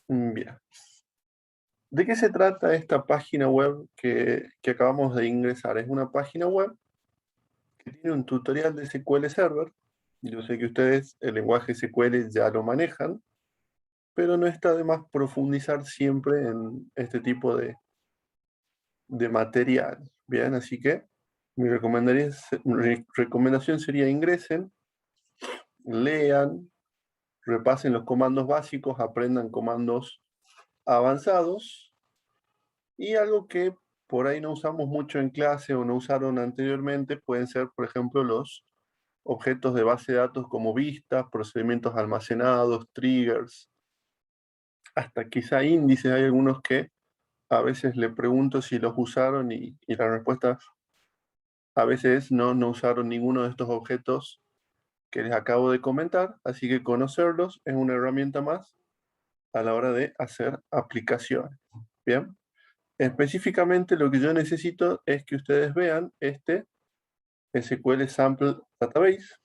Bien. ¿De qué se trata esta página web que acabamos de ingresar? Es una página web que tiene un tutorial de SQL Server. Yo sé que ustedes el lenguaje SQL ya lo manejan, pero no está de más profundizar siempre en este tipo de material. Bien, así que mi recomendación sería ingresen, lean, repasen los comandos básicos, aprendan comandos avanzados y algo que por ahí no usamos mucho en clase o no usaron anteriormente pueden ser, por ejemplo, los objetos de base de datos como vistas, procedimientos almacenados, triggers, hasta quizá índices. Hay algunos que a veces le pregunto si los usaron y la respuesta a veces no usaron ninguno de estos objetos que les acabo de comentar, así que conocerlos es una herramienta más a la hora de hacer aplicaciones. Bien, específicamente lo que yo necesito es que ustedes vean este SQL Sample Database,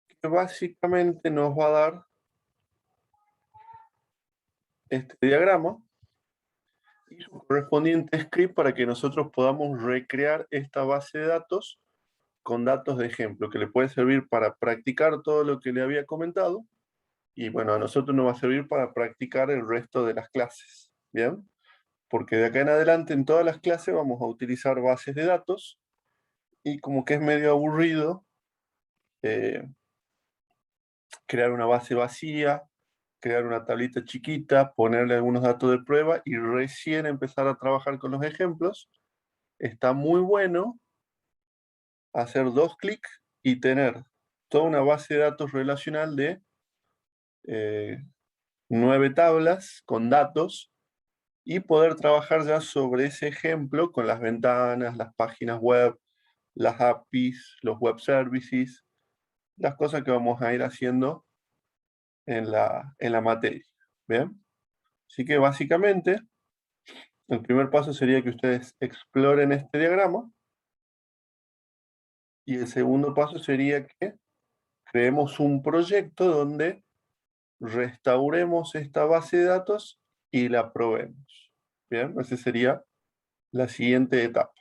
que básicamente nos va a dar este diagrama y su correspondiente script para que nosotros podamos recrear esta base de datos con datos de ejemplo, que le puede servir para practicar todo lo que le había comentado, y bueno, a nosotros nos va a servir para practicar el resto de las clases, ¿bien? Porque de acá en adelante en todas las clases vamos a utilizar bases de datos, y como que es medio aburrido eh, crear una base vacía, crear una tablita chiquita, ponerle algunos datos de prueba y recién empezar a trabajar con los ejemplos. Está muy bueno hacer dos clics y tener toda una base de datos relacional de 9 tablas con datos y poder trabajar ya sobre ese ejemplo con las ventanas, las páginas web, las APIs, los web services, las cosas que vamos a ir haciendo en la materia. ¿Bien? Así que básicamente el primer paso sería que ustedes exploren este diagrama y el segundo paso sería que creemos un proyecto donde restauremos esta base de datos y la probemos. Bien, esa sería la siguiente etapa.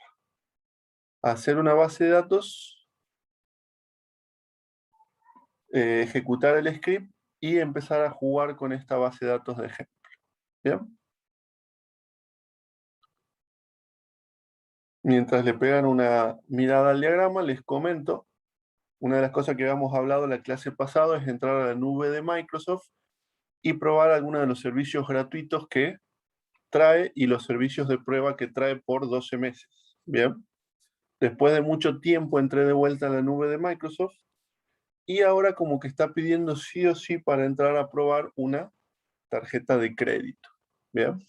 Hacer una base de datos, ejecutar el script y empezar a jugar con esta base de datos de ejemplo. Bien. Mientras le pegan una mirada al diagrama, les comento, una de las cosas que habíamos hablado en la clase pasada es entrar a la nube de Microsoft y probar algunos de los servicios gratuitos que trae y los servicios de prueba que trae por 12 meses. Bien. Después de mucho tiempo entré de vuelta a la nube de Microsoft y ahora como que está pidiendo sí o sí para entrar a probar una tarjeta de crédito. Bien.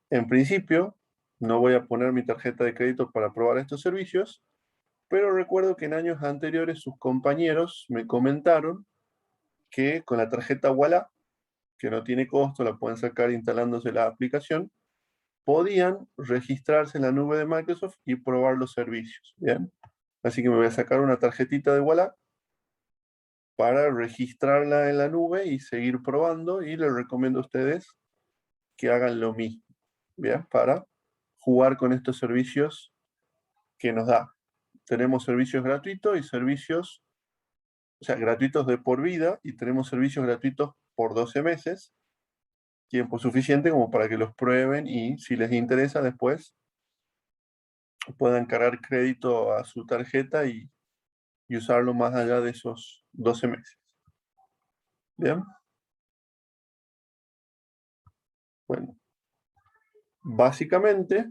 En principio, no voy a poner mi tarjeta de crédito para probar estos servicios, pero recuerdo que en años anteriores sus compañeros me comentaron que con la tarjeta Walla, que no tiene costo, la pueden sacar instalándose la aplicación, podían registrarse en la nube de Microsoft y probar los servicios. Bien. Así que me voy a sacar una tarjetita de Walla para registrarla en la nube y seguir probando, y les recomiendo a ustedes que hagan lo mismo, ¿bien? Para jugar con estos servicios que nos da. Tenemos servicios gratuitos y servicios, o sea, gratuitos de por vida, y tenemos servicios gratuitos por 12 meses, tiempo suficiente como para que los prueben y si les interesa después puedan cargar crédito a su tarjeta y usarlo más allá de esos 12 meses. ¿Bien? Bueno, básicamente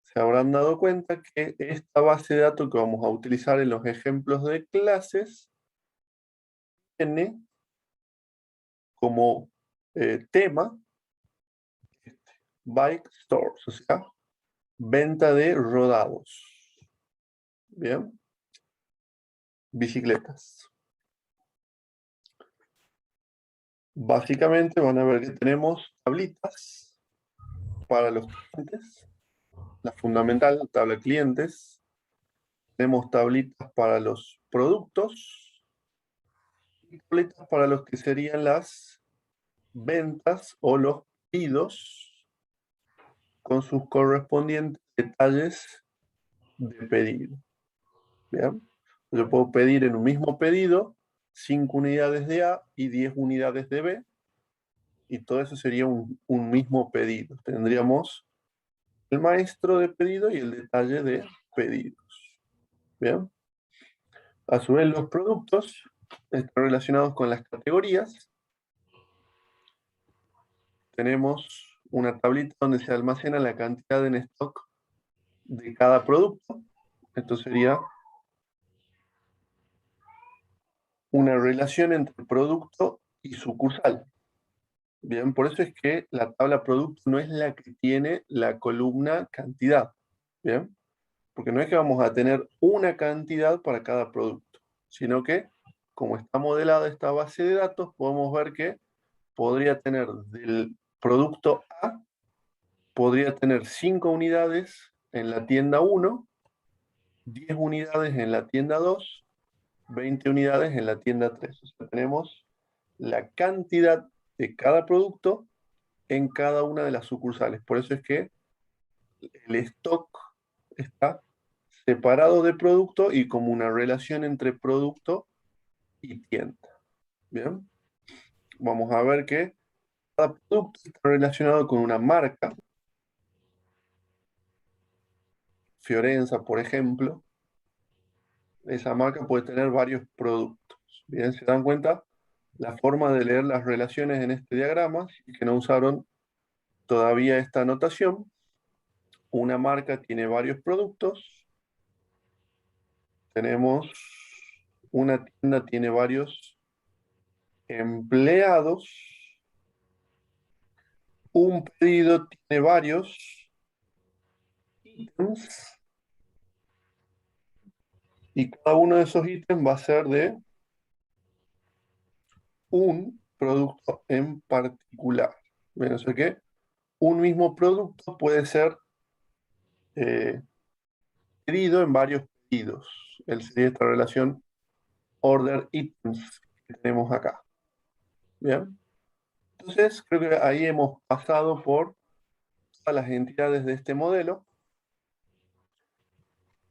se habrán dado cuenta que esta base de datos que vamos a utilizar en los ejemplos de clases tiene como tema bike stores, o sea, venta de rodados. Bien, bicicletas. Básicamente van a ver que tenemos tablitas para los clientes, la fundamental, tabla clientes. Tenemos tablitas para los productos y tabletas para los que serían las ventas o los pedidos con sus correspondientes detalles de pedido. ¿Bien? Yo puedo pedir en un mismo pedido 5 unidades de A y 10 unidades de B, y todo eso sería un mismo pedido. Tendríamos el maestro de pedido y el detalle de pedidos. ¿Bien? A su vez, los productos están relacionados con las categorías. Tenemos una tablita donde se almacena la cantidad en stock de cada producto. Esto sería una relación entre producto y sucursal. Bien, por eso es que la tabla producto no es la que tiene la columna cantidad. Bien, porque no es que vamos a tener una cantidad para cada producto, sino que, como está modelada esta base de datos, podemos ver que podría tener del producto A, podría tener 5 unidades en la tienda 1, 10 unidades en la tienda 2, 20 unidades en la tienda 3. O sea, tenemos la cantidad de cada producto en cada una de las sucursales. Por eso es que el stock está separado de producto y como una relación entre producto y tienda. Bien, vamos a ver que cada producto está relacionado con una marca. Fiorenza, por ejemplo, esa marca puede tener varios productos. Bien, ¿se dan cuenta? La forma de leer las relaciones en este diagrama, que no usaron todavía esta anotación. Una marca tiene varios productos. Tenemos una tienda, tiene varios empleados. Un pedido tiene varios ítems. Y cada uno de esos ítems va a ser de un producto en particular. Bien, o sea que un mismo producto puede ser eh, pedido en varios pedidos. Él sería esta relación order items que tenemos acá. Bien. Entonces, creo que ahí hemos pasado por todas las entidades de este modelo.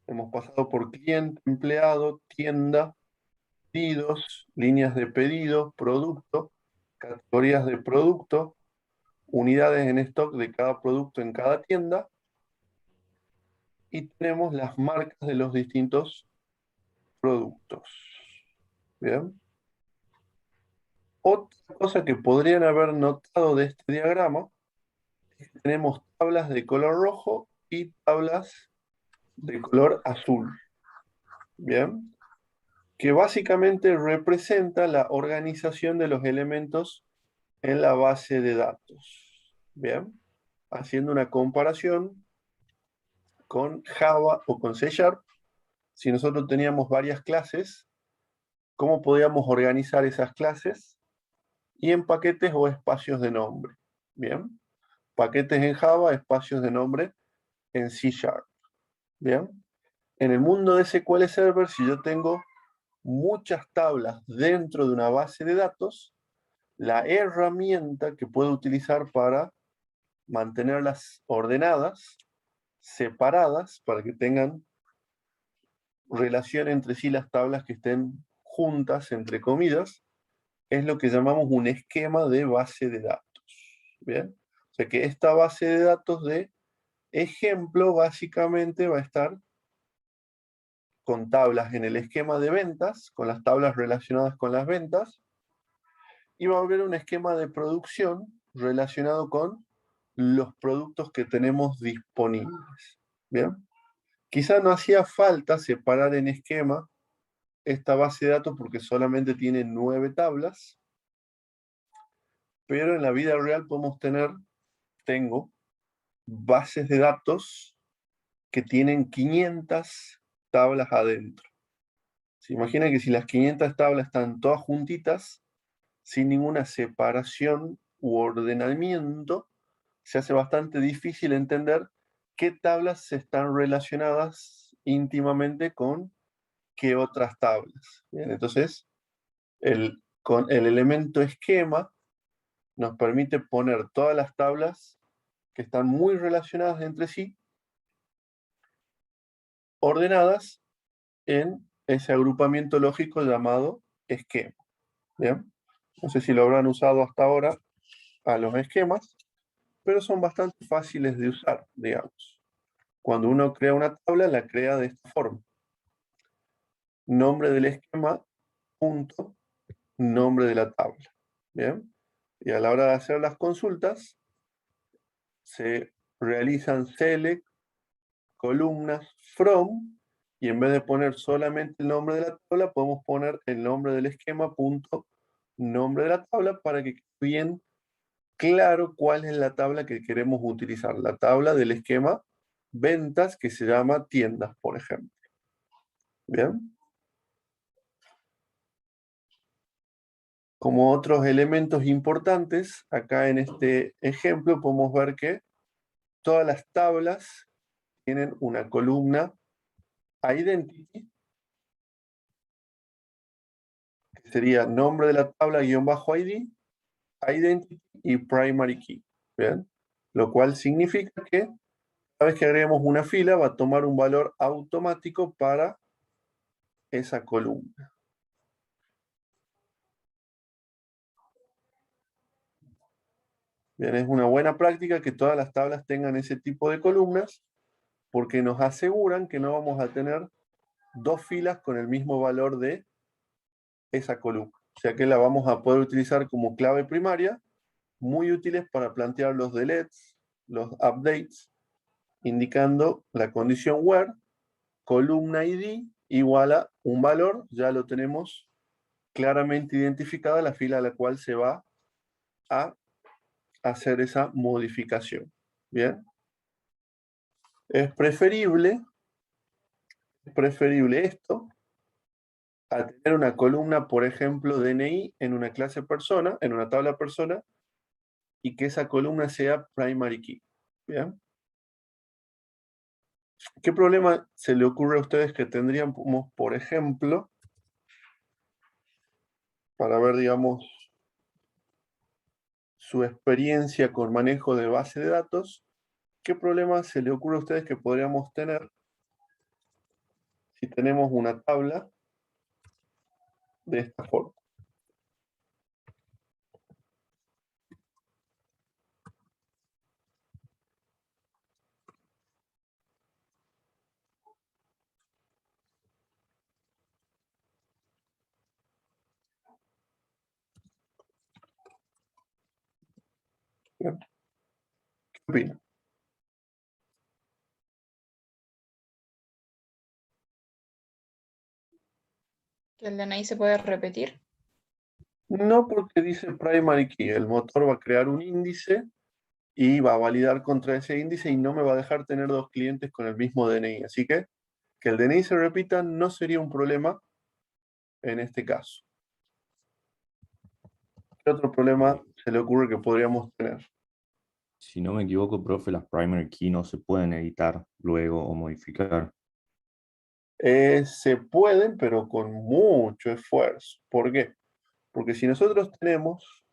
Hemos pasado por cliente, empleado, tienda, pedidos, líneas de pedido, producto, categorías de producto, unidades en stock de cada producto en cada tienda, y tenemos las marcas de los distintos productos. Bien. Otra cosa que podrían haber notado de este diagrama es que tenemos tablas de color rojo y tablas de color azul. Bien. Que básicamente representa la organización de los elementos en la base de datos. Bien. Haciendo una comparación con Java o con C Sharp, si nosotros teníamos varias clases, ¿cómo podíamos organizar esas clases? Y en paquetes o espacios de nombre. Bien. Paquetes en Java, espacios de nombre en C Sharp. Bien. En el mundo de SQL Server, si yo tengo muchas tablas dentro de una base de datos, la herramienta que puedo utilizar para mantenerlas ordenadas, separadas, para que tengan relación entre sí las tablas que estén juntas, entre comillas, es lo que llamamos un esquema de base de datos. ¿Bien? O sea que esta base de datos de ejemplo básicamente va a estar con tablas en el esquema de ventas, con las tablas relacionadas con las ventas, y va a haber un esquema de producción relacionado con los productos que tenemos disponibles. ¿Bien? Quizá no hacía falta separar en esquema esta base de datos porque solamente tiene 9 tablas, pero en la vida real tengo bases de datos que tienen 500 tablas adentro. Se imagina que si las 500 tablas están todas juntitas, sin ninguna separación u ordenamiento, se hace bastante difícil entender qué tablas están relacionadas íntimamente con qué otras tablas. Bien, entonces, el con el elemento esquema nos permite poner todas las tablas que están muy relacionadas entre sí, ordenadas en ese agrupamiento lógico llamado esquema. ¿Bien? No sé si lo habrán usado hasta ahora a los esquemas, pero son bastante fáciles de usar, digamos. Cuando uno crea una tabla, la crea de esta forma. Nombre del esquema, punto, nombre de la tabla. ¿Bien? Y a la hora de hacer las consultas, se realizan select, columnas, from, y en vez de poner solamente el nombre de la tabla, podemos poner el nombre del esquema, punto, nombre de la tabla, para que quede bien claro cuál es la tabla que queremos utilizar. La tabla del esquema ventas, que se llama tiendas, por ejemplo. ¿Bien? Como otros elementos importantes, acá en este ejemplo podemos ver que todas las tablas tienen una columna identity, que sería nombre de la tabla guión bajo ID, identity y primary key. ¿Bien? Lo cual significa que cada vez que agreguemos una fila va a tomar un valor automático para esa columna. Bien, es una buena práctica que todas las tablas tengan ese tipo de columnas, porque nos aseguran que no vamos a tener dos filas con el mismo valor de esa columna. O sea que la vamos a poder utilizar como clave primaria, muy útiles para plantear los deletes, los updates, indicando la condición where, columna ID igual a un valor, ya lo tenemos claramente identificada la fila a la cual se va a hacer esa modificación. Bien. Es preferible esto a tener una columna, por ejemplo, DNI en una clase persona, en una tabla persona, y que esa columna sea primary key. ¿Bien? ¿Qué problema se le ocurre a ustedes que tendríamos, por ejemplo, para ver, digamos, su experiencia con manejo de base de datos? ¿Qué problema se le ocurre a ustedes que podríamos tener si tenemos una tabla de esta forma? ¿Bien? ¿Qué opinan? ¿Que el DNI se puede repetir? No, porque dice primary key. El motor va a crear un índice y va a validar contra ese índice y no me va a dejar tener dos clientes con el mismo DNI. Así que el DNI se repita no sería un problema en este caso. ¿Qué otro problema se le ocurre que podríamos tener? Si no me equivoco, profe, las primary key no se pueden editar luego o modificar. Se pueden, pero con mucho esfuerzo. ¿Por qué? Porque si nosotros tenemos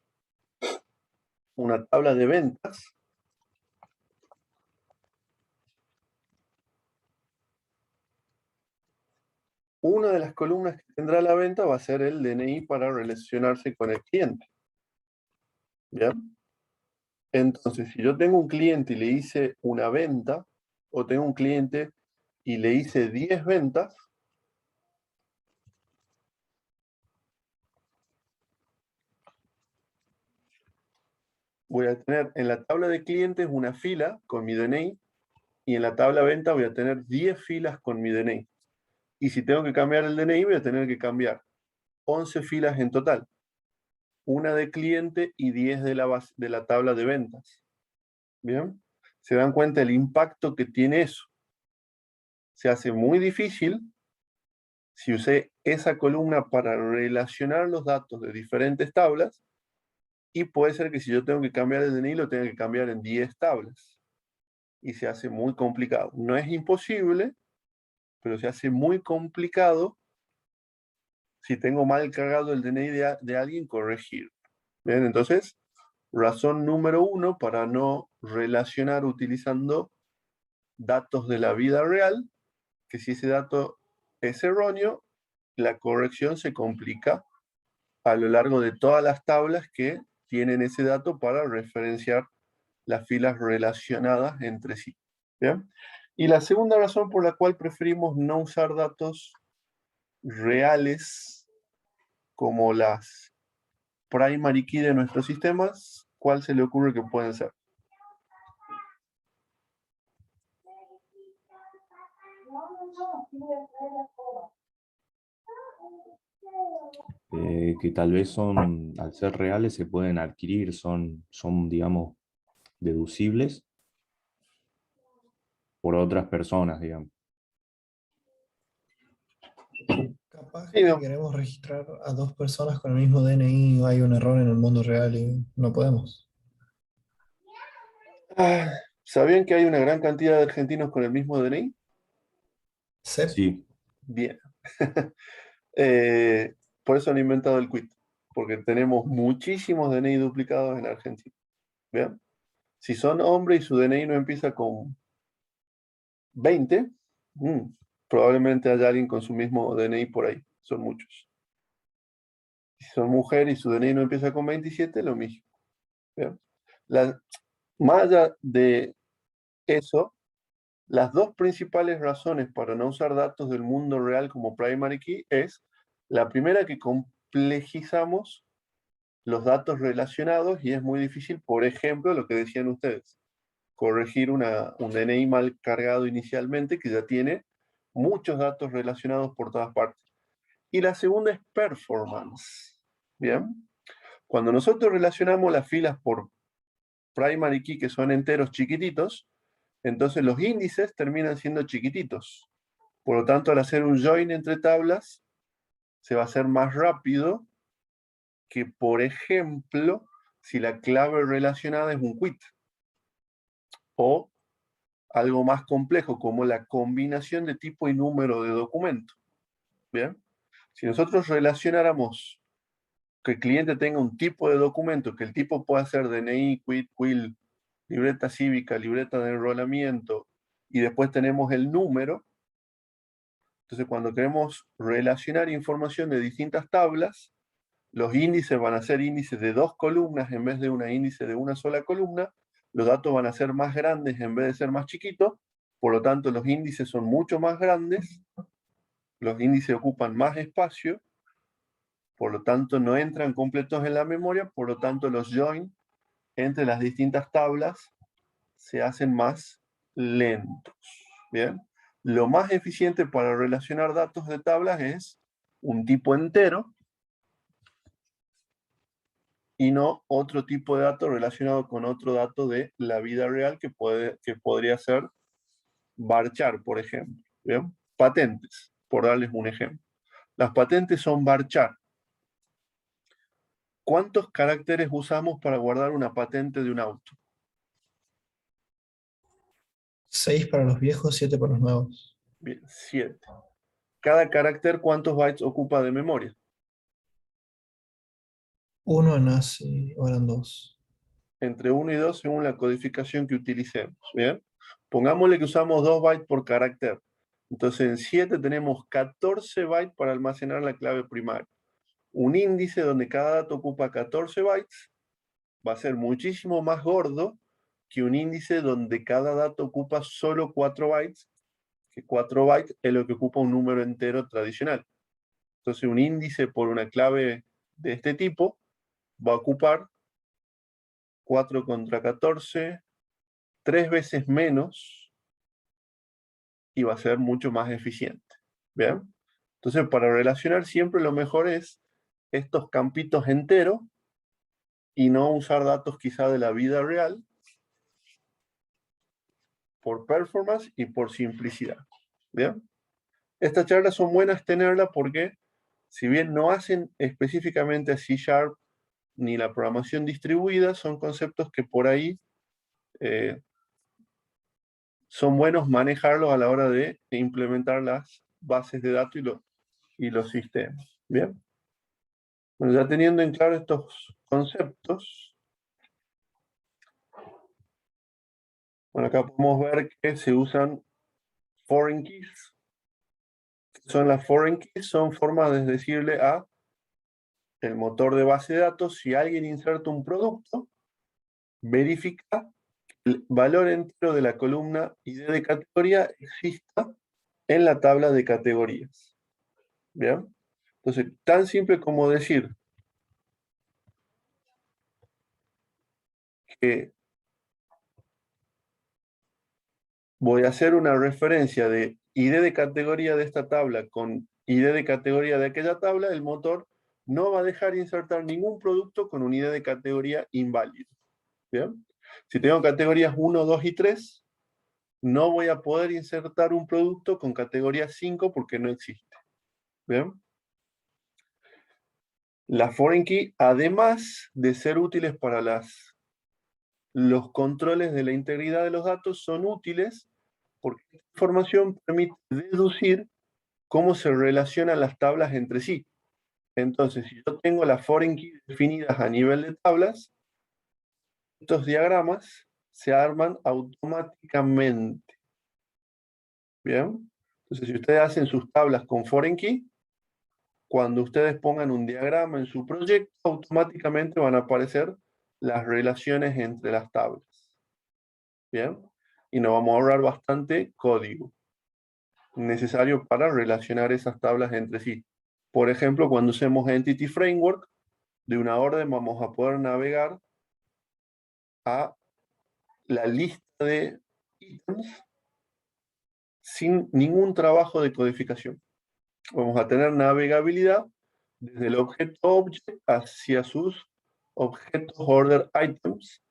una tabla de ventas, una de las columnas que tendrá la venta va a ser el DNI para relacionarse con el cliente. ¿Bien? Entonces, si yo tengo un cliente y le hice una venta, o tengo un cliente y le hice 10 ventas, voy a tener en la tabla de clientes una fila con mi DNI y en la tabla venta voy a tener 10 filas con mi DNI. Y si tengo que cambiar el DNI, voy a tener que cambiar 11 filas en total. Una de cliente y 10 de la tabla de ventas. ¿Bien? ¿Se dan cuenta el impacto que tiene eso? Se hace muy difícil si usé esa columna para relacionar los datos de diferentes tablas, y puede ser que si yo tengo que cambiar el DNI lo tenga que cambiar en 10 tablas. Y se hace muy complicado. No es imposible, pero se hace muy complicado Si tengo mal cargado el DNI de alguien, corregir. Bien, entonces, razón número 1 para no relacionar utilizando datos de la vida real, que si ese dato es erróneo, la corrección se complica a lo largo de todas las tablas que tienen ese dato para referenciar las filas relacionadas entre sí. ¿Bien? Y la segunda razón por la cual preferimos no usar datos reales como las primary key de nuestros sistemas, ¿cuál se le ocurre que pueden ser? Que tal vez son, al ser reales, se pueden adquirir, son, digamos, deducibles por otras personas, digamos. Capaz Sí, que no. queremos registrar a dos personas con el mismo DNI y hay un error en el mundo real y no podemos. ¿Sabían que hay una gran cantidad de argentinos con el mismo DNI? ¿SEP? Sí, Bien. Por eso han inventado el quit, porque tenemos muchísimos DNI duplicados en Argentina. ¿Bien? Si son hombres y su DNI no empieza con 20, probablemente haya alguien con su mismo DNI por ahí. Son muchos. Si son mujeres y su DNI no empieza con 27, lo mismo. ¿Bien? Más allá de eso, las dos principales razones para no usar datos del mundo real como primary key es la primera, que complejizamos los datos relacionados y es muy difícil, por ejemplo, lo que decían ustedes, corregir un DNI mal cargado inicialmente que ya tiene muchos datos relacionados por todas partes. Y la segunda es performance. ¿Bien? Cuando nosotros relacionamos las filas por primary key, que son enteros chiquititos, entonces los índices terminan siendo chiquititos. Por lo tanto, al hacer un join entre tablas, se va a hacer más rápido que, por ejemplo, si la clave relacionada es un quit. O algo más complejo, como la combinación de tipo y número de documento. ¿Bien? Si nosotros relacionáramos que el cliente tenga un tipo de documento, que el tipo pueda ser DNI, quit, quill, libreta cívica, libreta de enrolamiento, y después tenemos el número. Entonces, cuando queremos relacionar información de distintas tablas, los índices van a ser índices de 2 columnas en vez de un índice de una sola columna, los datos van a ser más grandes en vez de ser más chiquitos, por lo tanto los índices son mucho más grandes, los índices ocupan más espacio, por lo tanto no entran completos en la memoria, por lo tanto los join entre las distintas tablas se hacen más lentos. ¿Bien? Lo más eficiente para relacionar datos de tablas es un tipo entero y no otro tipo de dato relacionado con otro dato de la vida real que podría ser varchar, por ejemplo. ¿Bien? Patentes, por darles un ejemplo. Las patentes son varchar. ¿Cuántos caracteres usamos para guardar una patente de un auto? 6 para los viejos, 7 para los nuevos. Bien, 7. Cada carácter, ¿cuántos bytes ocupa de memoria? 1 en ASCII, o eran 2. Entre 1 y 2 según la codificación que utilicemos. ¿Bien? Pongámosle que usamos 2 bytes por carácter. Entonces en 7 tenemos 14 bytes para almacenar la clave primaria. Un índice donde cada dato ocupa 14 bytes va a ser muchísimo más gordo que un índice donde cada dato ocupa solo 4 bytes, que 4 bytes es lo que ocupa un número entero tradicional. Entonces un índice por una clave de este tipo va a ocupar 4 contra 14, 3 veces menos y va a ser mucho más eficiente. ¿Bien? Entonces, para relacionar siempre lo mejor es estos campitos enteros y no usar datos quizá de la vida real por performance y por simplicidad. ¿Bien? Estas charlas son buenas tenerlas porque si bien no hacen específicamente a C# ni la programación distribuida, son conceptos que por ahí son buenos manejarlos a la hora de implementar las bases de datos y los sistemas. Bien. Bueno, ya teniendo en claro estos conceptos, bueno, acá podemos ver que se usan foreign keys. Son las foreign keys, son formas de decirle a el motor de base de datos, si alguien inserta un producto, verifica que el valor entero de la columna ID de categoría exista en la tabla de categorías. ¿Bien? Entonces, tan simple como decir que voy a hacer una referencia de ID de categoría de esta tabla con ID de categoría de aquella tabla, el motor no va a dejar insertar ningún producto con un ID de categoría inválido. ¿Bien? Si tengo categorías 1, 2 y 3, no voy a poder insertar un producto con categoría 5 porque no existe. ¿Bien? Las foreign key, además de ser útiles para los controles de la integridad de los datos, son útiles porque esta información permite deducir cómo se relacionan las tablas entre sí. Entonces, si yo tengo las foreign key definidas a nivel de tablas, estos diagramas se arman automáticamente. ¿Bien? Entonces, si ustedes hacen sus tablas con foreign key, cuando ustedes pongan un diagrama en su proyecto, automáticamente van a aparecer las relaciones entre las tablas. ¿Bien? Y nos vamos a ahorrar bastante código necesario para relacionar esas tablas entre sí. Por ejemplo, cuando usemos Entity Framework, de una orden vamos a poder navegar a la lista de ítems sin ningún trabajo de codificación. Vamos a tener navegabilidad desde el objeto object hacia sus objetos order items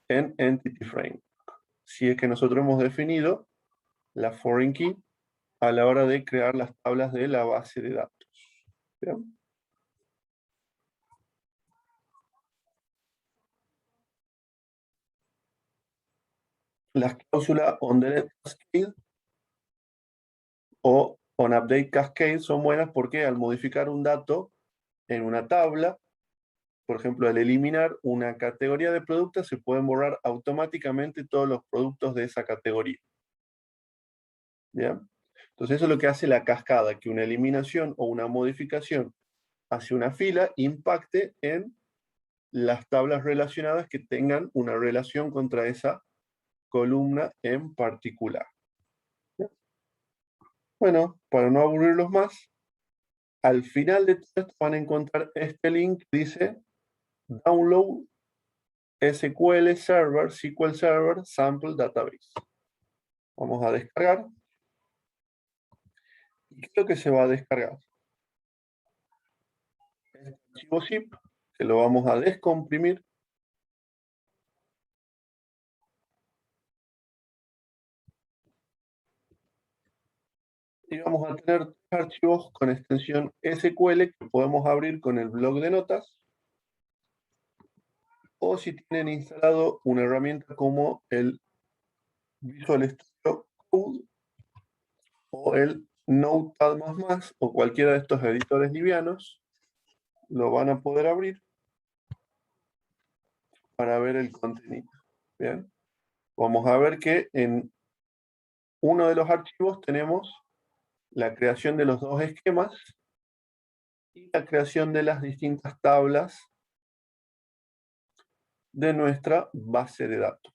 en Entity Framework. Si es que nosotros hemos definido la foreign key a la hora de crear las tablas de la base de datos. ¿Bien? Las cláusulas on delete cascade o on update cascade son buenas porque al modificar un dato en una tabla, por ejemplo, al eliminar una categoría de productos, se pueden borrar automáticamente todos los productos de esa categoría. ¿Bien? Entonces eso es lo que hace la cascada, que una eliminación o una modificación hacia una fila impacte en las tablas relacionadas que tengan una relación contra esa columna en particular. Bueno, para no aburrirlos más, al final de todo esto van a encontrar este link que dice Download SQL Server Sample Database. Vamos a descargar. ¿Y qué es lo que se va a descargar? Este archivo zip, que lo vamos a descomprimir. Y vamos a tener tres archivos con extensión SQL que podemos abrir con el bloc de notas. O si tienen instalado una herramienta como el Visual Studio Code o el Notepad++ o cualquiera de estos editores livianos, lo van a poder abrir para ver el contenido. Bien, vamos a ver que en uno de los archivos tenemos la creación de los dos esquemas y la creación de las distintas tablas de nuestra base de datos.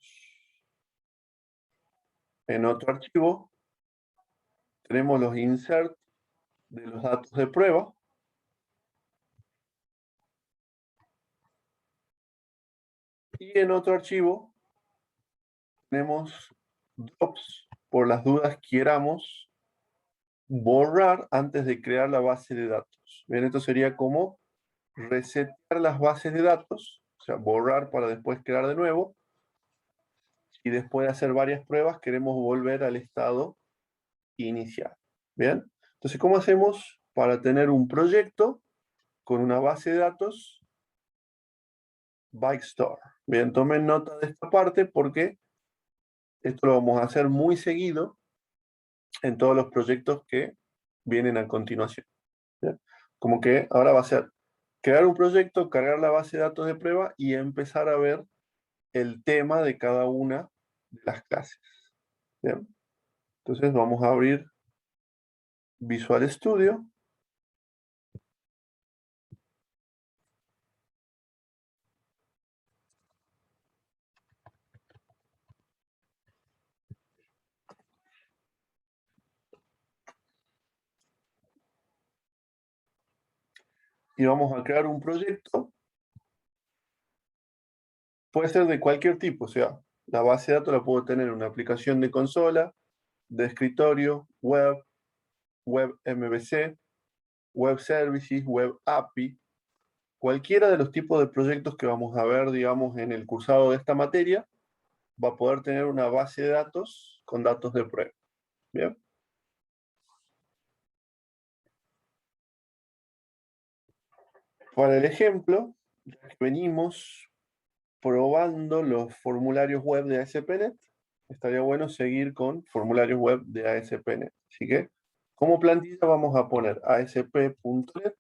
En otro archivo tenemos los insert de los datos de prueba. Y en otro archivo tenemos drops por las dudas queramos borrar antes de crear la base de datos. Bien, esto sería como resetear las bases de datos, o sea, borrar para después crear de nuevo. Y después de hacer varias pruebas queremos volver al estado inicial. Bien, entonces, ¿cómo hacemos para tener un proyecto con una base de datos ByteStore? Bien, tomen nota de esta parte porque esto lo vamos a hacer muy seguido en todos los proyectos que vienen a continuación. ¿Bien? Como que ahora va a ser crear un proyecto, cargar la base de datos de prueba y empezar a ver el tema de cada una de las clases. ¿Bien? Entonces vamos a abrir Visual Studio. Y vamos a crear un proyecto. Puede ser de cualquier tipo, o sea, la base de datos la puedo tener en una aplicación de consola, de escritorio, web, web MVC, web services, web API, cualquiera de los tipos de proyectos que vamos a ver, digamos, en el cursado de esta materia, va a poder tener una base de datos con datos de prueba. ¿Bien? Para el ejemplo, ya que venimos probando los formularios web de ASP.NET, estaría bueno seguir con formularios web de ASP.NET. Así que, como plantilla vamos a poner ASP.NET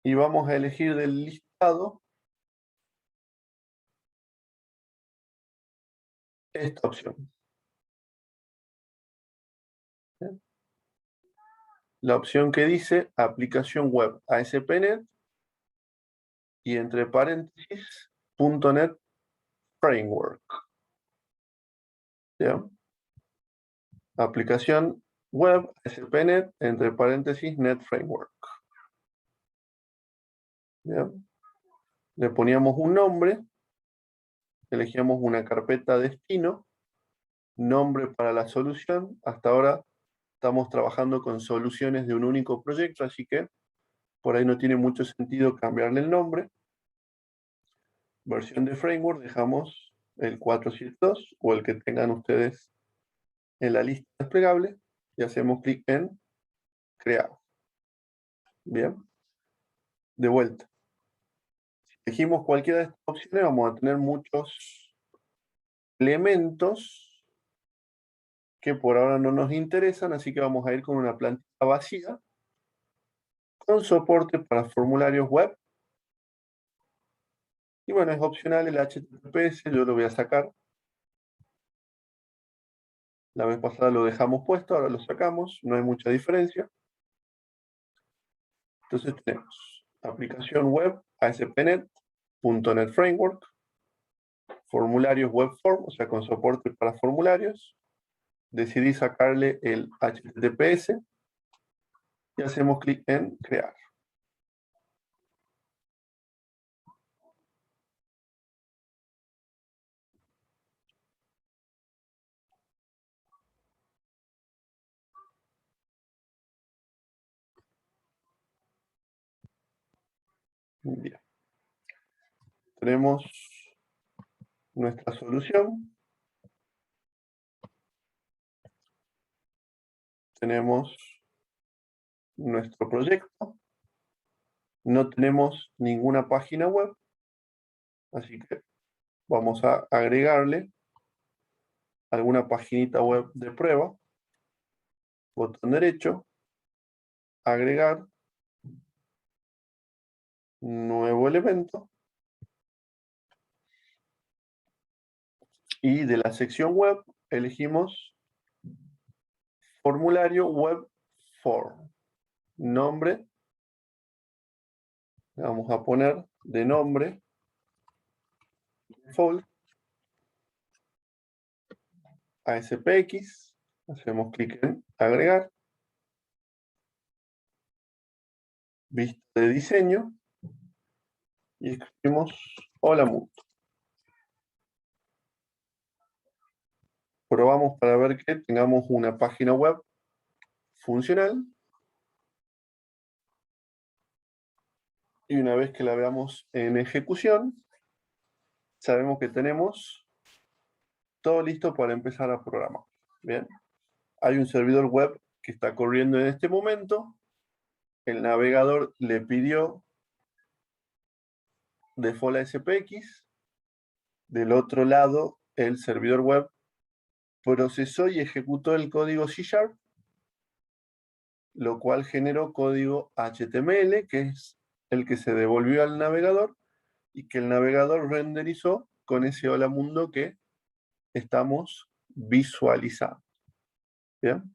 y vamos a elegir del listado esta opción. ¿Bien? La opción que dice aplicación web ASP.NET y entre paréntesis .NET Framework. ¿Bien? Aplicación web ASP.NET entre paréntesis Net Framework. ¿Bien? Le poníamos un nombre, elegíamos una carpeta destino, nombre para la solución. Hasta ahora estamos trabajando con soluciones de un único proyecto, así que por ahí no tiene mucho sentido cambiarle el nombre. Versión de framework dejamos el 472 o el que tengan ustedes en la lista desplegable y hacemos clic en crear. Bien, de vuelta. Si elegimos cualquiera de estas opciones vamos a tener muchos elementos que por ahora no nos interesan, así que vamos a ir con una plantilla vacía con soporte para formularios web. Y bueno, es opcional el HTTPS, yo lo voy a sacar. La vez pasada lo dejamos puesto, ahora lo sacamos, no hay mucha diferencia. Entonces tenemos aplicación web ASP.NET, .NET Framework, formularios web form, o sea, con soporte para formularios. Decidí sacarle el HTTPS y hacemos clic en crear. Bien. Tenemos nuestra solución. Tenemos nuestro proyecto. No tenemos ninguna página web, así que vamos a agregarle alguna paginita web de prueba. Botón derecho, agregar, nuevo elemento. Y de la sección web elegimos formulario web form. Nombre, le vamos a poner de nombre default ASPX. Hacemos clic en agregar. Vista de diseño. Y escribimos hola mundo. Probamos para ver que tengamos una página web funcional. Y una vez que la veamos en ejecución, sabemos que tenemos todo listo para empezar a programar. Bien. Hay un servidor web que está corriendo en este momento. El navegador le pidió default ASPX. Del otro lado, el servidor web procesó y ejecutó el código C# lo cual generó código HTML, que es el que se devolvió al navegador y que el navegador renderizó con ese hola mundo que estamos visualizando. ¿Bien?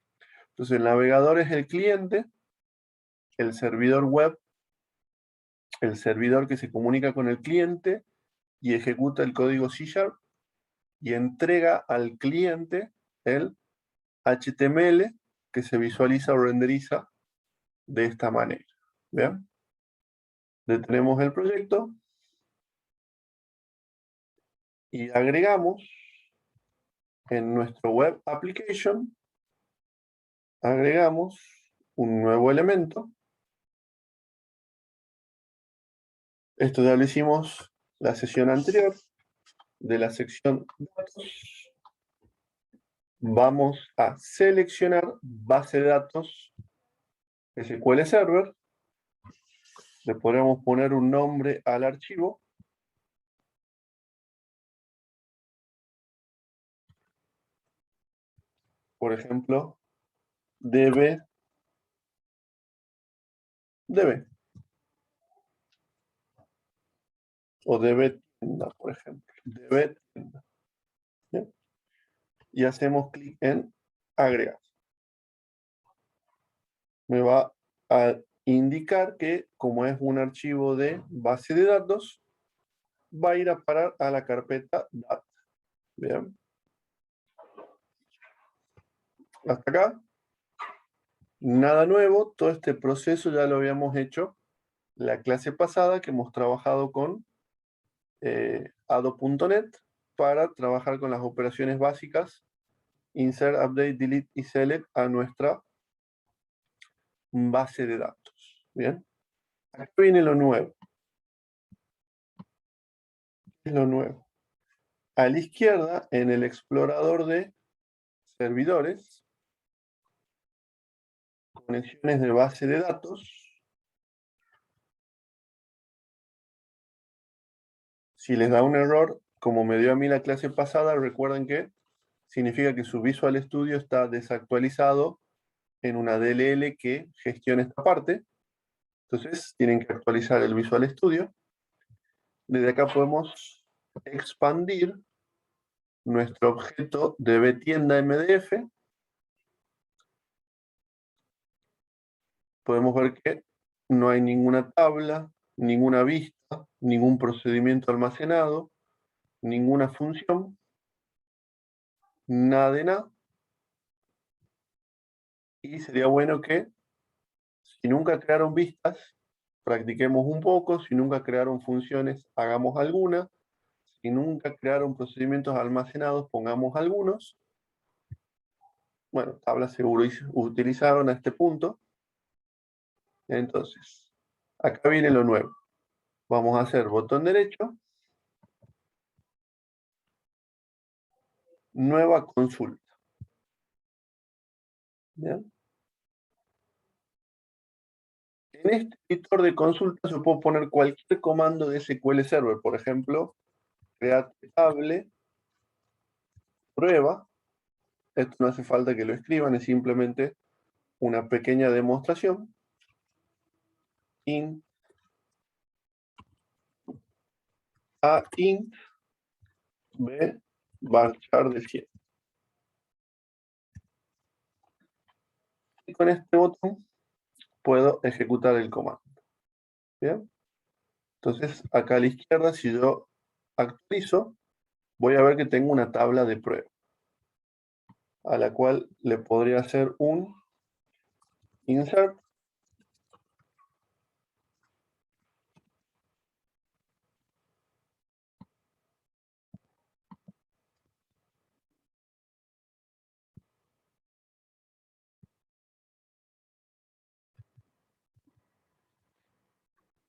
Entonces el navegador es el cliente, el servidor web, el servidor que se comunica con el cliente y ejecuta el código C# y entrega al cliente el HTML que se visualiza o renderiza de esta manera. ¿Bien? Detenemos el proyecto y agregamos en nuestro web application, agregamos un nuevo elemento. Esto ya lo hicimos la sesión anterior. De la sección datos, vamos a seleccionar base de datos SQL Server. Le podemos poner un nombre al archivo. Por ejemplo, db. O db tienda, por ejemplo. Db tienda. ¿Bien? Y hacemos clic en agregar. Me va a indicar que, como es un archivo de base de datos, va a ir a parar a la carpeta data. Bien. Hasta acá. Nada nuevo, todo este proceso ya lo habíamos hecho la clase pasada que hemos trabajado con Ado.net para trabajar con las operaciones básicas insert, update, delete y select a nuestra base de datos. Bien, aquí viene lo nuevo. ¿Qué es lo nuevo? A la izquierda, en el explorador de servidores, conexiones de base de datos, si les da un error, como me dio a mí la clase pasada, recuerden que significa que su Visual Studio está desactualizado en una DLL que gestiona esta parte. Entonces tienen que actualizar el Visual Studio. Desde acá podemos expandir nuestro objeto dbtienda MDF. Podemos ver que no hay ninguna tabla, ninguna vista, ningún procedimiento almacenado, ninguna función, nada de nada. Y sería bueno que, si nunca crearon vistas, practiquemos un poco. Si nunca crearon funciones, hagamos alguna. Si nunca crearon procedimientos almacenados, pongamos algunos. Bueno, tablas seguro utilizaron a este punto. Entonces, acá viene lo nuevo. Vamos a hacer botón derecho, nueva consulta. ¿Bien? En este editor de consultas yo puedo poner cualquier comando de SQL Server. Por ejemplo, crear table, prueba. Esto no hace falta que lo escriban, es simplemente una pequeña demostración. Int a int b varchar de 100. Y con este botón puedo ejecutar el comando. ¿Bien? Entonces, acá a la izquierda, si yo actualizo, voy a ver que tengo una tabla de prueba, a la cual le podría hacer un insert.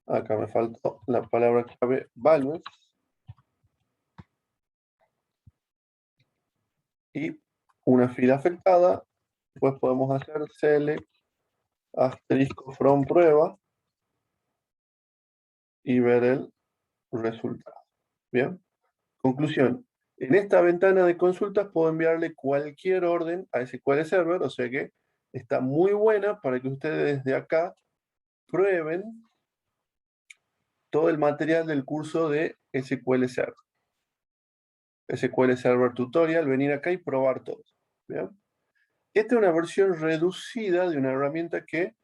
Acá me faltó la palabra clave values. Y una fila afectada. Después podemos hacer select asterisco from prueba y ver el resultado. Bien. Conclusión. En esta ventana de consultas puedo enviarle cualquier orden a SQL Server, o sea que está muy buena para que ustedes desde acá prueben todo el material del curso de SQL Server. SQL Server Tutorial, venir acá y probar todo. ¿Bien? Esta es una versión reducida de una herramienta que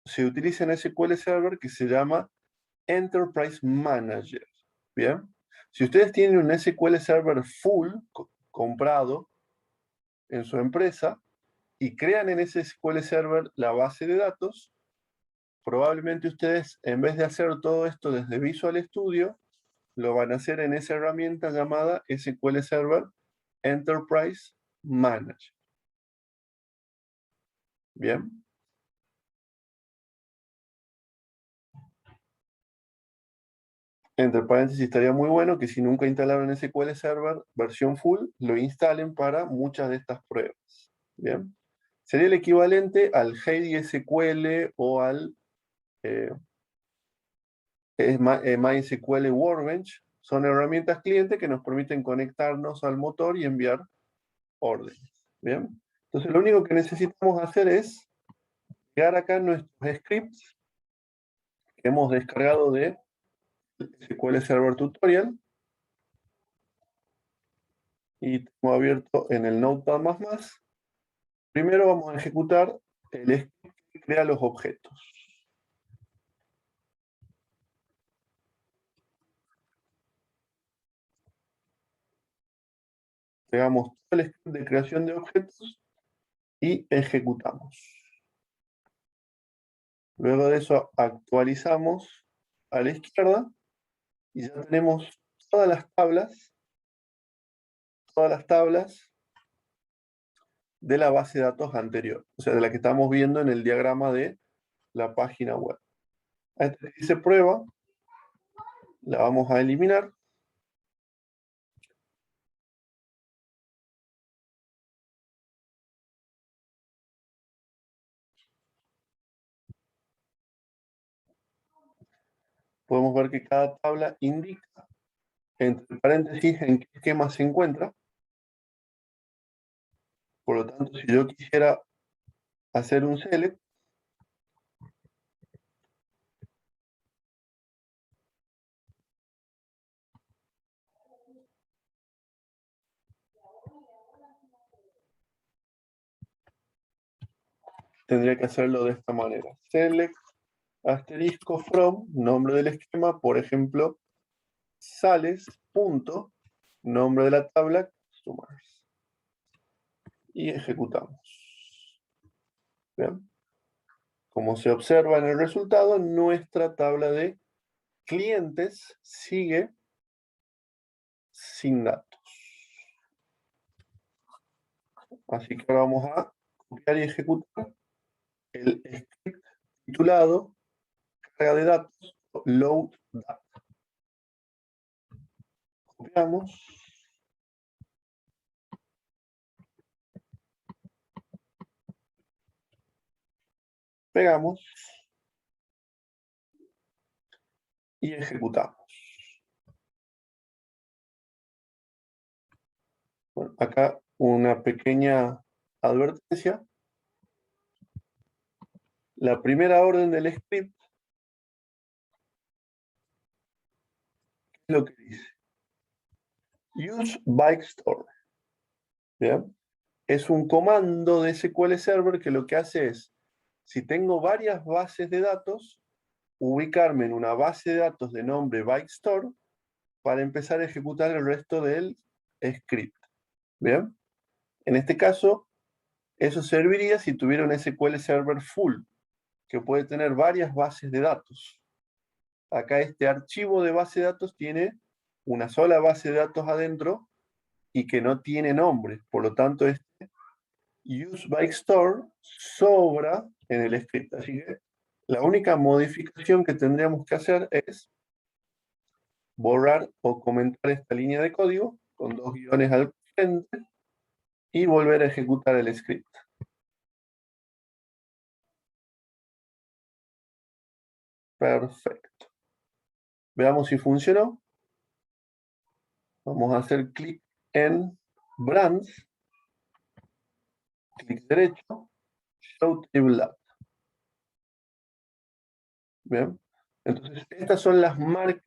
se utiliza en SQL Server que se llama Enterprise Manager. ¿Bien? Si ustedes tienen un SQL Server full comprado en su empresa y crean en ese SQL Server la base de datos, probablemente ustedes, en vez de hacer todo esto desde Visual Studio, lo van a hacer en esa herramienta llamada SQL Server Enterprise Manager. ¿Bien? Entre paréntesis, estaría muy bueno que si nunca instalaron SQL Server versión full, lo instalen para muchas de estas pruebas. ¿Bien? Sería el equivalente al Heidi SQL o al MySQL Workbench. Son herramientas cliente que nos permiten conectarnos al motor y enviar órdenes. ¿Bien? Entonces lo único que necesitamos hacer es pegar acá nuestros scripts que hemos descargado de SQL Server Tutorial y tengo abierto en el Notepad++. Primero vamos a ejecutar el script que crea los objetos. Pegamos todo el script de creación de objetos y ejecutamos. Luego de eso actualizamos a la izquierda y ya tenemos todas las tablas de la base de datos anterior, o sea, de la que estamos viendo en el diagrama de la página web. A esta que dice prueba, la vamos a eliminar. Podemos ver que cada tabla indica, entre paréntesis, en qué esquema se encuentra. Por lo tanto, si yo quisiera hacer un select, tendría que hacerlo de esta manera. Select asterisco from, nombre del esquema, por ejemplo, sales, punto, nombre de la tabla, customers. Y ejecutamos. ¿Bien? Como se observa en el resultado, nuestra tabla de clientes sigue sin datos. Así que ahora vamos a copiar y ejecutar el script titulado carga de datos, load data. Copiamos. Pegamos. Y ejecutamos. Bueno, acá una pequeña advertencia. La primera orden del script es lo que dice. Use by store. ¿Bien? Es un comando de SQL Server que lo que hace es, si tengo varias bases de datos, ubicarme en una base de datos de nombre bytestore para empezar a ejecutar el resto del script. ¿Bien? En este caso, eso serviría si tuviera un SQL Server full, que puede tener varias bases de datos. Acá este archivo de base de datos tiene una sola base de datos adentro y que no tiene nombre. Por lo tanto, este use by store sobra en el script. Así que la única modificación que tendríamos que hacer es borrar o comentar esta línea de código con 2 guiones al frente y volver a ejecutar el script. Perfecto. Veamos si funcionó. Vamos a hacer clic en Brands, clic derecho, Show Table Data. Bien. Entonces, estas son las marcas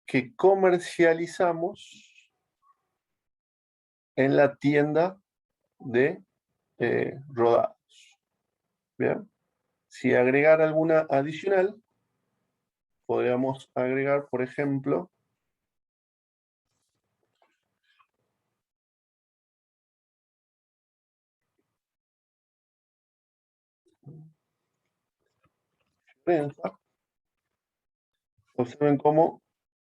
que comercializamos en la tienda de rodados. Bien. Si agregar alguna adicional, podríamos agregar, por ejemplo, prensa. Observen cómo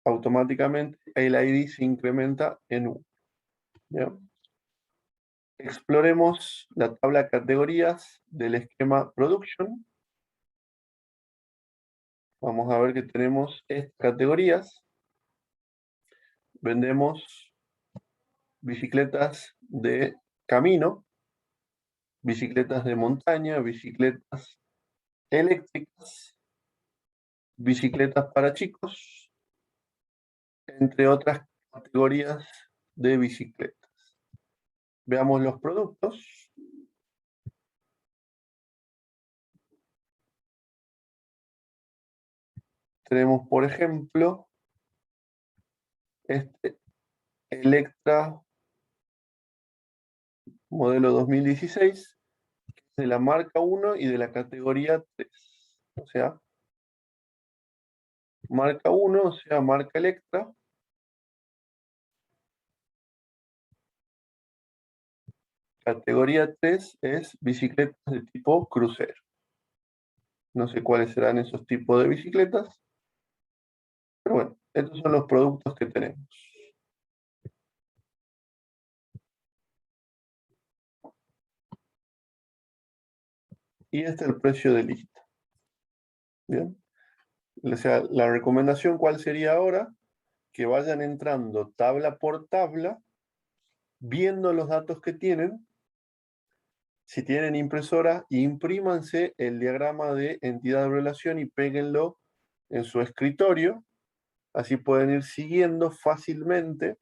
automáticamente el ID se incrementa en 1. ¿Bien? Exploremos la tabla categorías del esquema Production. Vamos a ver que tenemos estas categorías. Vendemos bicicletas de camino, bicicletas de montaña, bicicletas eléctricas, bicicletas para chicos, entre otras categorías de bicicletas. Veamos los productos. Tenemos, por ejemplo, este Electra modelo 2016, de la marca 1 y de la categoría 3. O sea, marca 1, o sea, marca Electra. Categoría 3 es bicicletas de tipo crucero. No sé cuáles serán esos tipos de bicicletas. Pero bueno, estos son los productos que tenemos. Y este es el precio de lista. Bien. O sea, la recomendación, ¿cuál sería ahora? Que vayan entrando tabla por tabla, viendo los datos que tienen. Si tienen impresora, imprímanse el diagrama de entidad de relación y péguenlo en su escritorio. Así pueden ir siguiendo fácilmente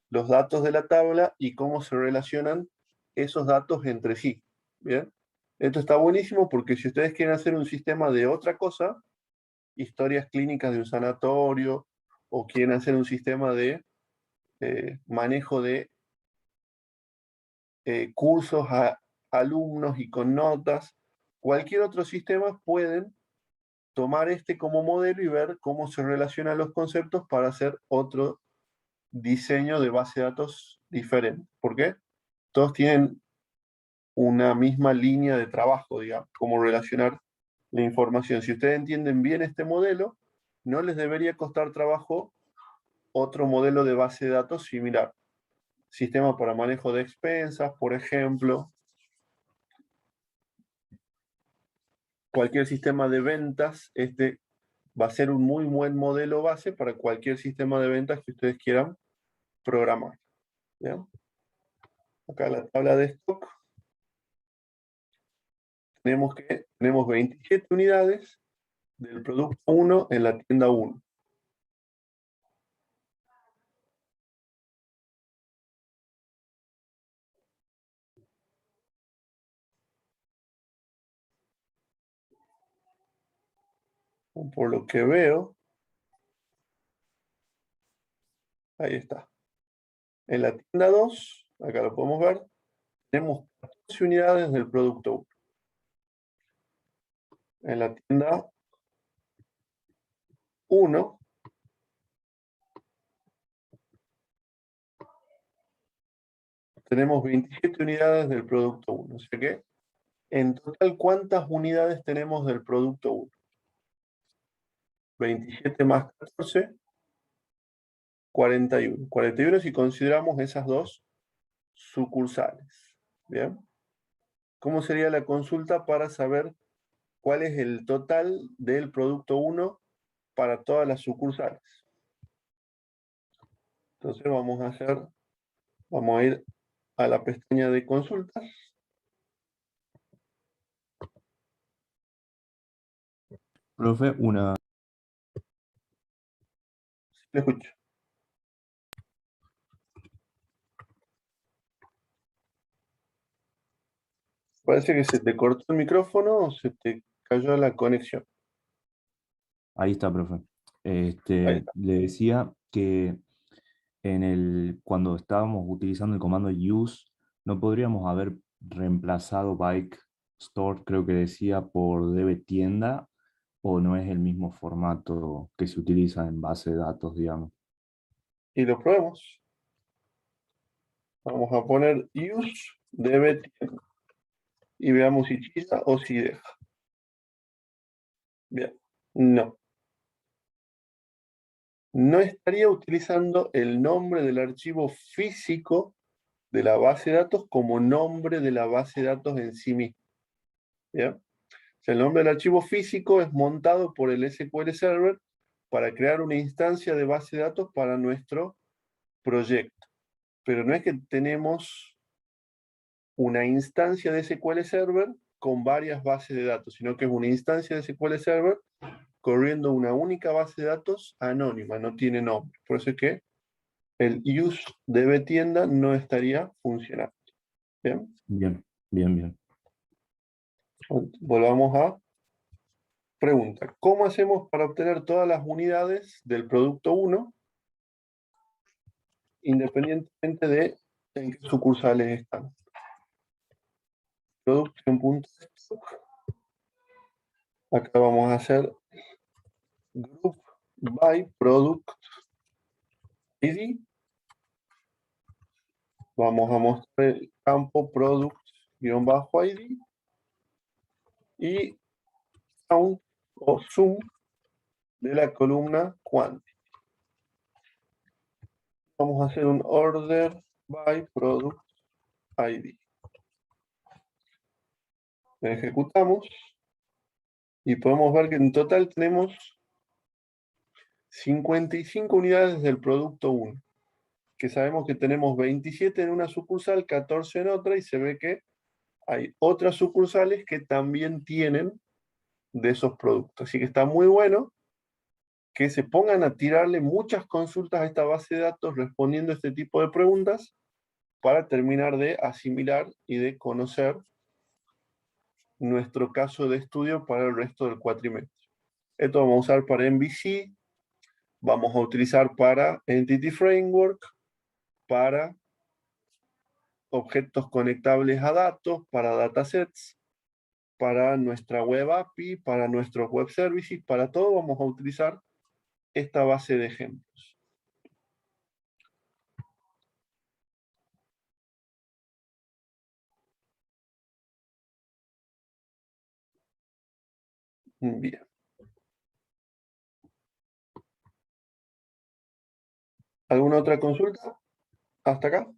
los datos de la tabla y cómo se relacionan esos datos entre sí. ¿Bien? Esto está buenísimo porque si ustedes quieren hacer un sistema de otra cosa, historias clínicas de un sanatorio, o quieren hacer un sistema de manejo de cursos a alumnos y con notas, cualquier otro sistema pueden tomar este como modelo y ver cómo se relacionan los conceptos para hacer otro diseño de base de datos diferente. ¿Por qué? Todos tienen una misma línea de trabajo, digamos, cómo relacionar la información. Si ustedes entienden bien este modelo, no les debería costar trabajo otro modelo de base de datos similar. Sistema para manejo de expensas, por ejemplo. Cualquier sistema de ventas, este va a ser un muy buen modelo base para cualquier sistema de ventas que ustedes quieran programar. ¿Bien? Acá la tabla de stock. Tenemos 27 unidades del producto 1 en la tienda 1. Por lo que veo, ahí está. En la tienda 2, acá lo podemos ver, tenemos 14 unidades del producto 1. En la tienda 1, tenemos 27 unidades del producto 1. O sea que, en total, ¿cuántas unidades tenemos del producto 1? 27 más 14, 41. 41 si consideramos esas dos sucursales. ¿Bien? ¿Cómo sería la consulta para saber cuál es el total del producto 1 para todas las sucursales? Entonces vamos a ir a la pestaña de consultas. Profe, una. Le escucho. Parece que se te cortó el micrófono o se te cayó la conexión. Ahí está, profe. Ahí está. Le decía que cuando estábamos utilizando el comando use, no podríamos haber reemplazado bike store, creo que decía, por debe tienda, o no es el mismo formato que se utiliza en base de datos, digamos. Y lo probemos. Vamos a poner use debe tienda. Y veamos si chilla o si deja. Bien. No. No estaría utilizando el nombre del archivo físico de la base de datos como nombre de la base de datos en sí misma. ¿Ya? O sea, el nombre del archivo físico es montado por el SQL Server para crear una instancia de base de datos para nuestro proyecto. Pero no es que tenemos una instancia de SQL Server con varias bases de datos, sino que es una instancia de SQL Server corriendo una única base de datos anónima, no tiene nombre. Por eso es que el use debe tienda no estaría funcionando. ¿Bien? Bien, bien, bien. Volvamos a pregunta. ¿Cómo hacemos para obtener todas las unidades del producto 1 independientemente de en qué sucursales están? Production.stock. Acá vamos a hacer group by product ID. Vamos a mostrar el campo product-id y count o sum de la columna quantity. Vamos a hacer un order by product ID. Ejecutamos y podemos ver que en total tenemos 55 unidades del producto 1, que sabemos que tenemos 27 en una sucursal, 14 en otra, y se ve que hay otras sucursales que también tienen de esos productos. Así que está muy bueno que se pongan a tirarle muchas consultas a esta base de datos respondiendo este tipo de preguntas para terminar de asimilar y de conocer nuestro caso de estudio para el resto del cuatrimestre. Esto vamos a usar para MVC, vamos a utilizar para Entity Framework, para objetos conectables a datos, para datasets, para nuestra web API, para nuestros web services, para todo vamos a utilizar esta base de ejemplos. Bien. ¿Alguna otra consulta? ¿Hasta acá?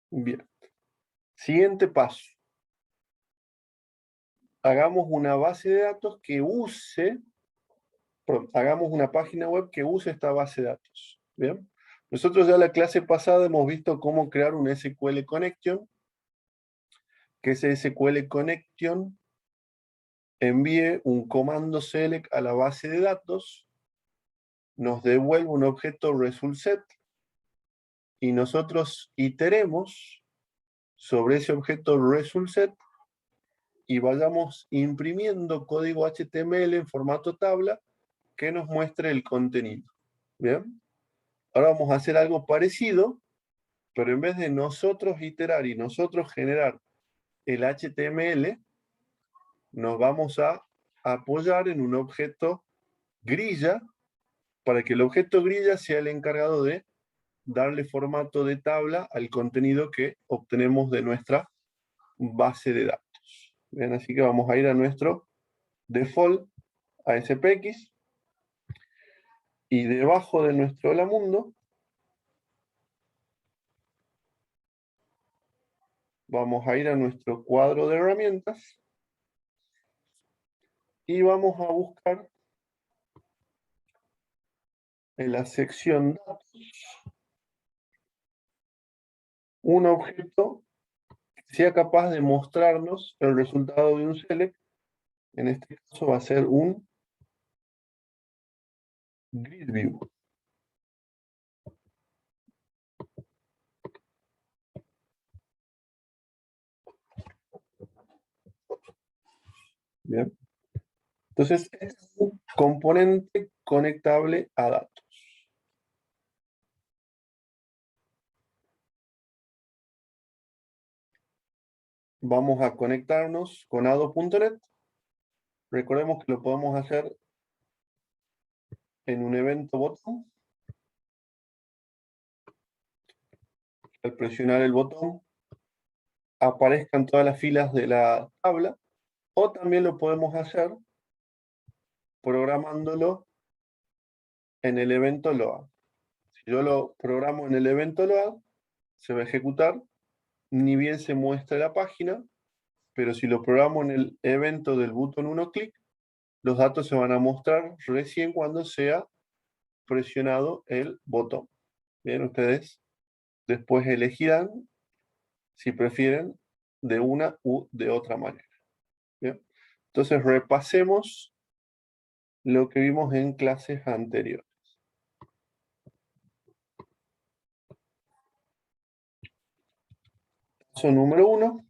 Bien. Siguiente paso. Hagamos una base de datos que use, hagamos una página web que use esta base de datos. Bien. Nosotros ya en la clase pasada hemos visto cómo crear un SQL Connection, que ese SQL Connection envíe un comando select a la base de datos, nos devuelve un objeto resultSet y nosotros iteremos sobre ese objeto resultSet y vayamos imprimiendo código HTML en formato tabla que nos muestre el contenido. ¿Bien? Ahora vamos a hacer algo parecido, pero en vez de nosotros iterar y nosotros generar el HTML, nos vamos a apoyar en un objeto grilla para que el objeto grilla sea el encargado de darle formato de tabla al contenido que obtenemos de nuestra base de datos. Bien, así que vamos a ir a nuestro default ASPX y debajo de nuestro hola mundo vamos a ir a nuestro cuadro de herramientas y vamos a buscar en la sección datos un objeto que sea capaz de mostrarnos el resultado de un select. En este caso va a ser un Grid View. Bien. Entonces, es un componente conectable a datos. Vamos a conectarnos con ado.net. Recordemos que lo podemos hacer en un evento botón. Al presionar el botón, aparezcan todas las filas de la tabla, o también lo podemos hacer programándolo en el evento load. Si yo lo programo en el evento load, se va a ejecutar, ni bien se muestra la página, pero si lo programo en el evento del botón 1 clic, los datos se van a mostrar recién cuando sea presionado el botón. Bien, ustedes después elegirán si prefieren de una u de otra manera. Bien. Entonces repasemos lo que vimos en clases anteriores. Paso número 1.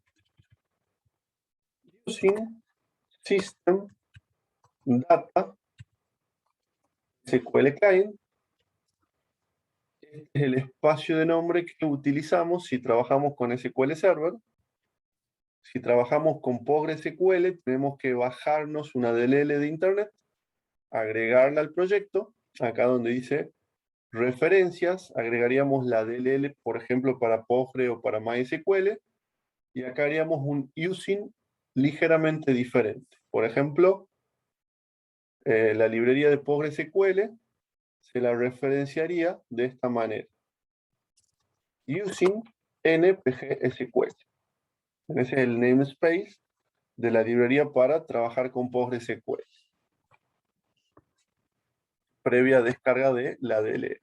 Using System Data SQL Client. Este es el espacio de nombre que utilizamos si trabajamos con SQL Server. Si trabajamos con PostgreSQL, tenemos que bajarnos una DLL de Internet, agregarla al proyecto, acá donde dice referencias, agregaríamos la DLL, por ejemplo, para Postgre o para MySQL, y acá haríamos un using ligeramente diferente. Por ejemplo, la librería de PostgreSQL se la referenciaría de esta manera. Using npgsql. Ese es el namespace de la librería para trabajar con PostgreSQL. Previa descarga de la DLL.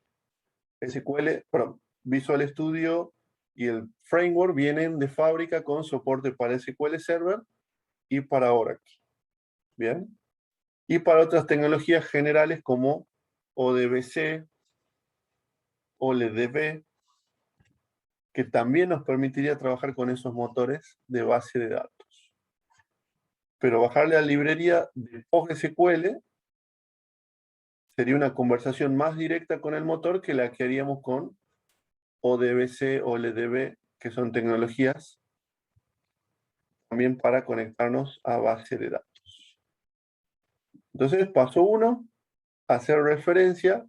Visual Studio y el framework vienen de fábrica con soporte para SQL Server y para Oracle. Bien. Y para otras tecnologías generales como ODBC, OLEDB, que también nos permitiría trabajar con esos motores de base de datos. Pero bajarle a la librería de PostgreSQL sería una conversación más directa con el motor que la que haríamos con ODBC o OLEDB, que son tecnologías también para conectarnos a base de datos. Entonces, paso 1, hacer referencia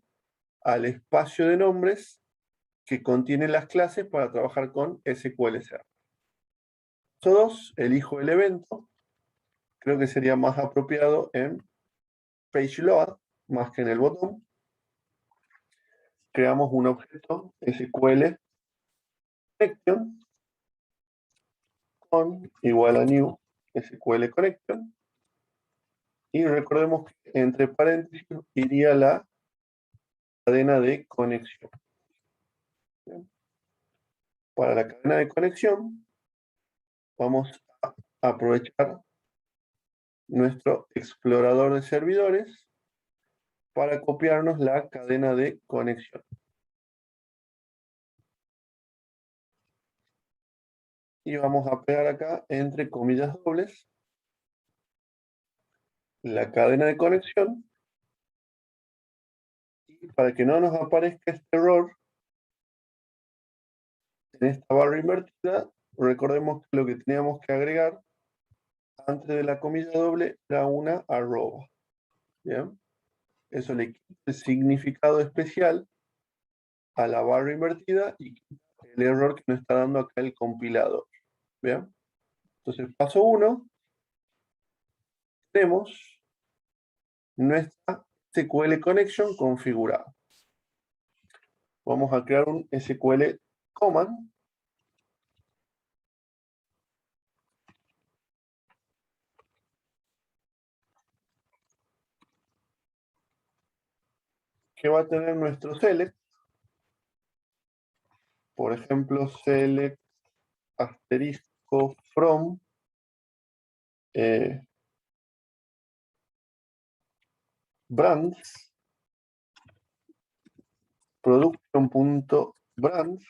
al espacio de nombres que contienen las clases para trabajar con SQL Server. Paso 2, elijo el evento. Creo que sería más apropiado en PageLoad, más que en el botón. Creamos un objeto SQL Connection con igual a new SQL Connection. Y recordemos que entre paréntesis iría la cadena de conexión. Bien. Para la cadena de conexión vamos a aprovechar nuestro explorador de servidores para copiarnos la cadena de conexión. Y vamos a pegar acá entre comillas dobles la cadena de conexión. Y para que no nos aparezca este error en esta barra invertida, recordemos que lo que teníamos que agregar antes de la comilla doble era una arroba. ¿Bien? Eso le quita el significado especial a la barra invertida y el error que nos está dando acá el compilador. ¿Bien? Entonces, paso 1, tenemos nuestra SQL Connection configurada. Vamos a crear un SQL command que va a tener nuestro select. Por ejemplo, select asterisco from brands production.branch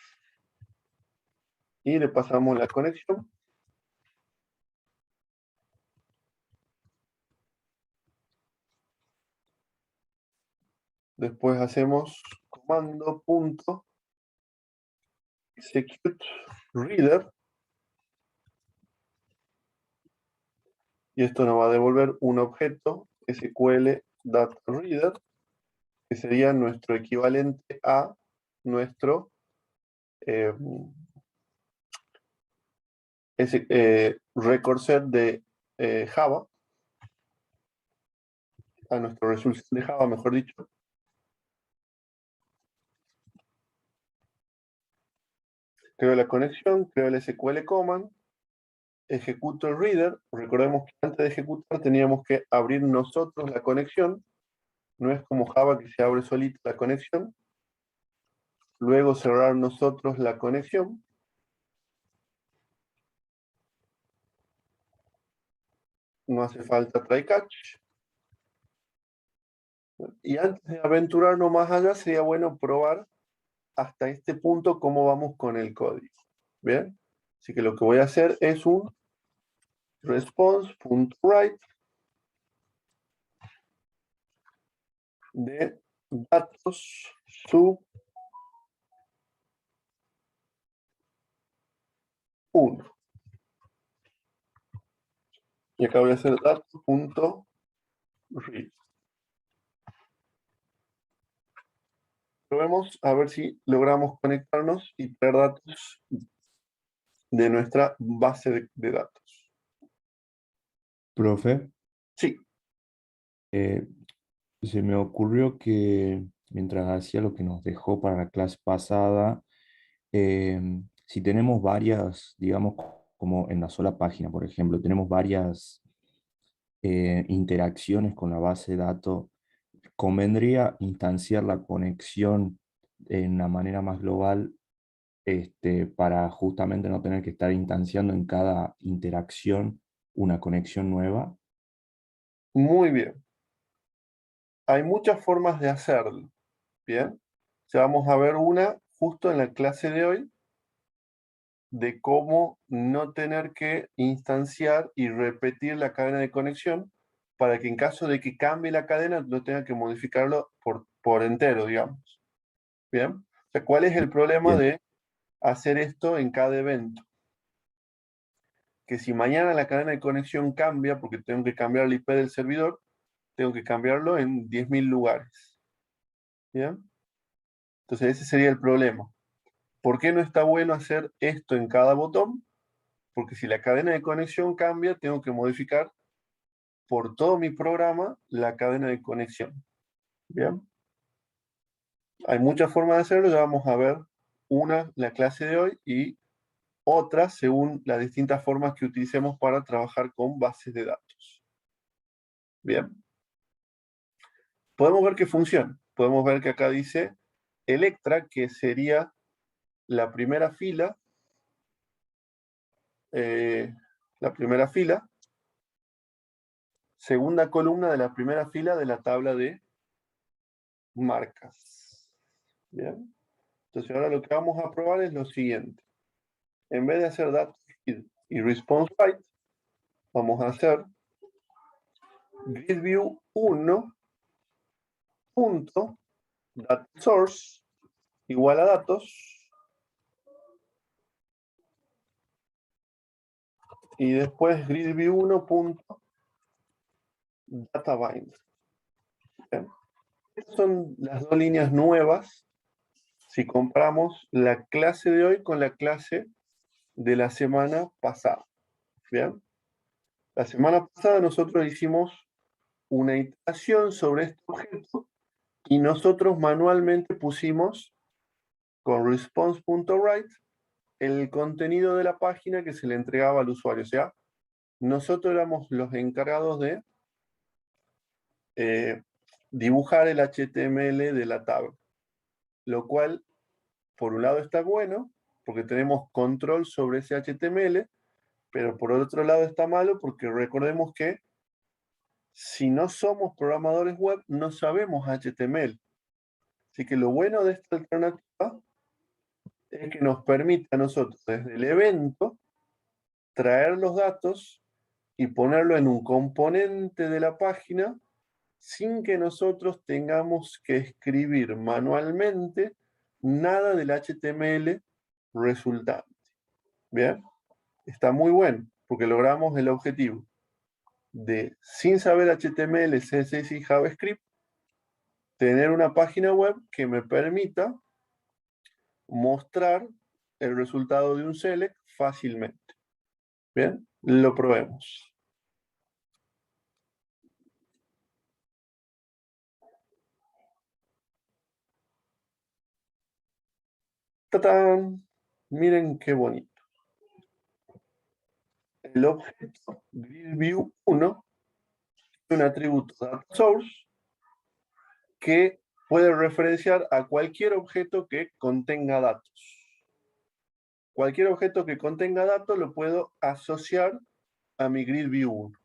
y le pasamos la conexión. Después hacemos comando.executeReader y esto nos va a devolver un objeto SQL.reader que sería nuestro equivalente a nuestro record set de Java, a nuestro resolution de Java, mejor dicho. Creo la conexión, creo el SQL command, ejecuto el reader. Recordemos que antes de ejecutar teníamos que abrir nosotros la conexión. No es como Java que se abre solita la conexión. Luego cerrar nosotros la conexión. No hace falta try catch. Y antes de aventurarnos más allá, sería bueno probar hasta este punto cómo vamos con el código. ¿Bien? Así que lo que voy a hacer es un response.write de datos sub 1. Y acá voy a hacer datos.read. Probemos a ver si logramos conectarnos y traer datos de nuestra base de datos. Profe, Sí, se me ocurrió que mientras hacía lo que nos dejó para la clase pasada, si tenemos varias, digamos, como en la sola página, por ejemplo, tenemos varias interacciones con la base de datos, convendría instanciar la conexión de una manera más global, para justamente no tener que estar instanciando en cada interacción una conexión nueva. muy bien. Hay muchas formas de hacerlo. Bien. O sea, vamos a ver una justo en la clase de hoy de cómo no tener que instanciar y repetir la cadena de conexión para que en caso de que cambie la cadena no tenga que modificarlo por entero, digamos. Bien. O sea, ¿cuál es el problema Bien. de hacer esto en cada evento? Que si mañana la cadena de conexión cambia, porque tengo que cambiar el IP del servidor, tengo que cambiarlo en 10.000 lugares. ¿Bien? Entonces ese sería el problema. ¿Por qué no está bueno hacer esto en cada botón? Porque si la cadena de conexión cambia, tengo que modificar por todo mi programa la cadena de conexión. ¿Bien? Hay muchas formas de hacerlo, ya vamos a ver una la clase de hoy y otra según las distintas formas que utilicemos para trabajar con bases de datos. Bien. Podemos ver que funciona. Podemos ver que acá dice Electra, que sería la primera fila, segunda columna de la primera fila de la tabla de marcas. Bien. Entonces ahora lo que vamos a probar es lo siguiente. En vez de hacer datos y response write, vamos a hacer gridview 1.dataSource igual a datos y después gridview 1.databind. Estas son las dos líneas nuevas si compramos la clase de hoy con la clase de la semana pasada. Bien. La semana pasada nosotros hicimos una iteración sobre este objeto y nosotros manualmente pusimos con response.write el contenido de la página que se le entregaba al usuario. O sea, nosotros éramos los encargados de dibujar el HTML de la tabla, lo cual por un lado está bueno porque tenemos control sobre ese HTML, pero por otro lado está malo porque recordemos que si no somos programadores web no sabemos HTML. Así que lo bueno de esta alternativa es que nos permite a nosotros desde el evento traer los datos y ponerlo en un componente de la página sin que nosotros tengamos que escribir manualmente nada del HTML resultante. ¿Bien? Está muy bueno, porque logramos el objetivo de, sin saber HTML, CSS y JavaScript, tener una página web que me permita mostrar el resultado de un select fácilmente. Bien, lo probemos. ¡Tatán! Miren qué bonito. El objeto GridView1 es un atributo DataSource que puede referenciar a cualquier objeto que contenga datos. Cualquier objeto que contenga datos lo puedo asociar a mi GridView1.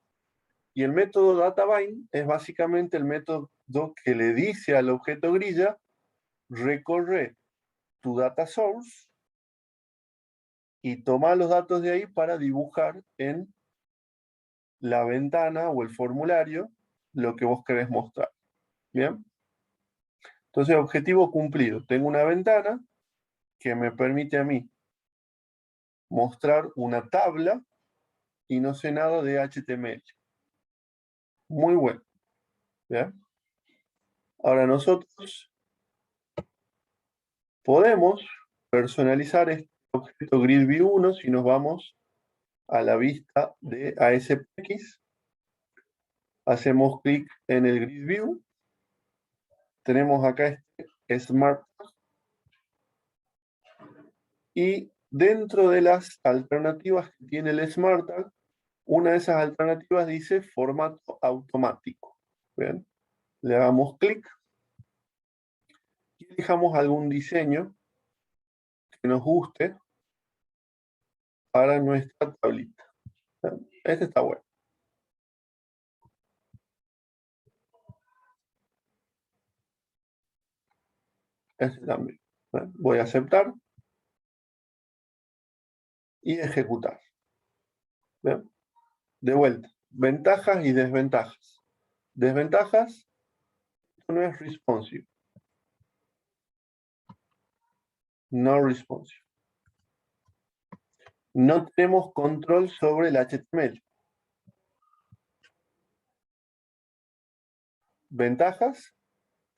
Y el método DataBind es básicamente el método que le dice al objeto grilla: recorre tu data source y toma los datos de ahí para dibujar en la ventana o el formulario lo que vos querés mostrar. ¿Bien? Entonces, objetivo cumplido. Tengo una ventana que me permite a mí mostrar una tabla y no sé nada de HTML. Muy bueno. ¿Bien? Ahora nosotros podemos personalizar este objeto GridView1 si nos vamos a la vista de ASPX. Hacemos clic en el GridView. Tenemos acá este Smart. Y dentro de las alternativas que tiene el Smart Tag, una de esas alternativas dice formato automático. ¿Bien? Le damos clic y elijamos algún diseño que nos guste para nuestra tablita. Este está bueno. Este también. Bueno, voy a aceptar y ejecutar. ¿Bien? De vuelta, ventajas y desventajas. Desventajas, no es responsive. No responsive. No tenemos control sobre el HTML. Ventajas,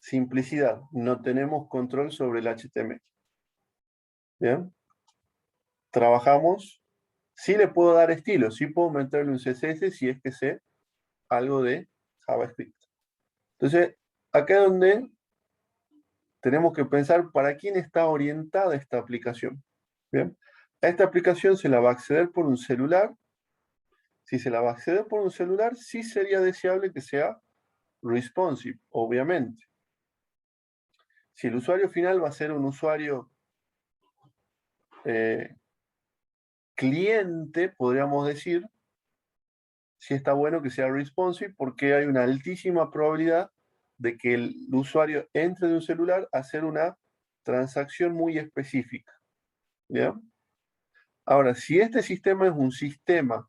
simplicidad. No tenemos control sobre el HTML. ¿Bien? Trabajamos. Sí le puedo dar estilo, sí puedo meterle un CSS si es que sé algo de JavaScript. Entonces, acá es donde tenemos que pensar para quién está orientada esta aplicación. ¿Bien? A esta aplicación se la va a acceder por un celular. Si se la va a acceder por un celular, sí sería deseable que sea responsive, obviamente. Si el usuario final va a ser un usuario cliente, podríamos decir, sí está bueno que sea responsive porque hay una altísima probabilidad de que el usuario entre de un celular a hacer una transacción muy específica. ¿Ya? Ahora, si este sistema es un sistema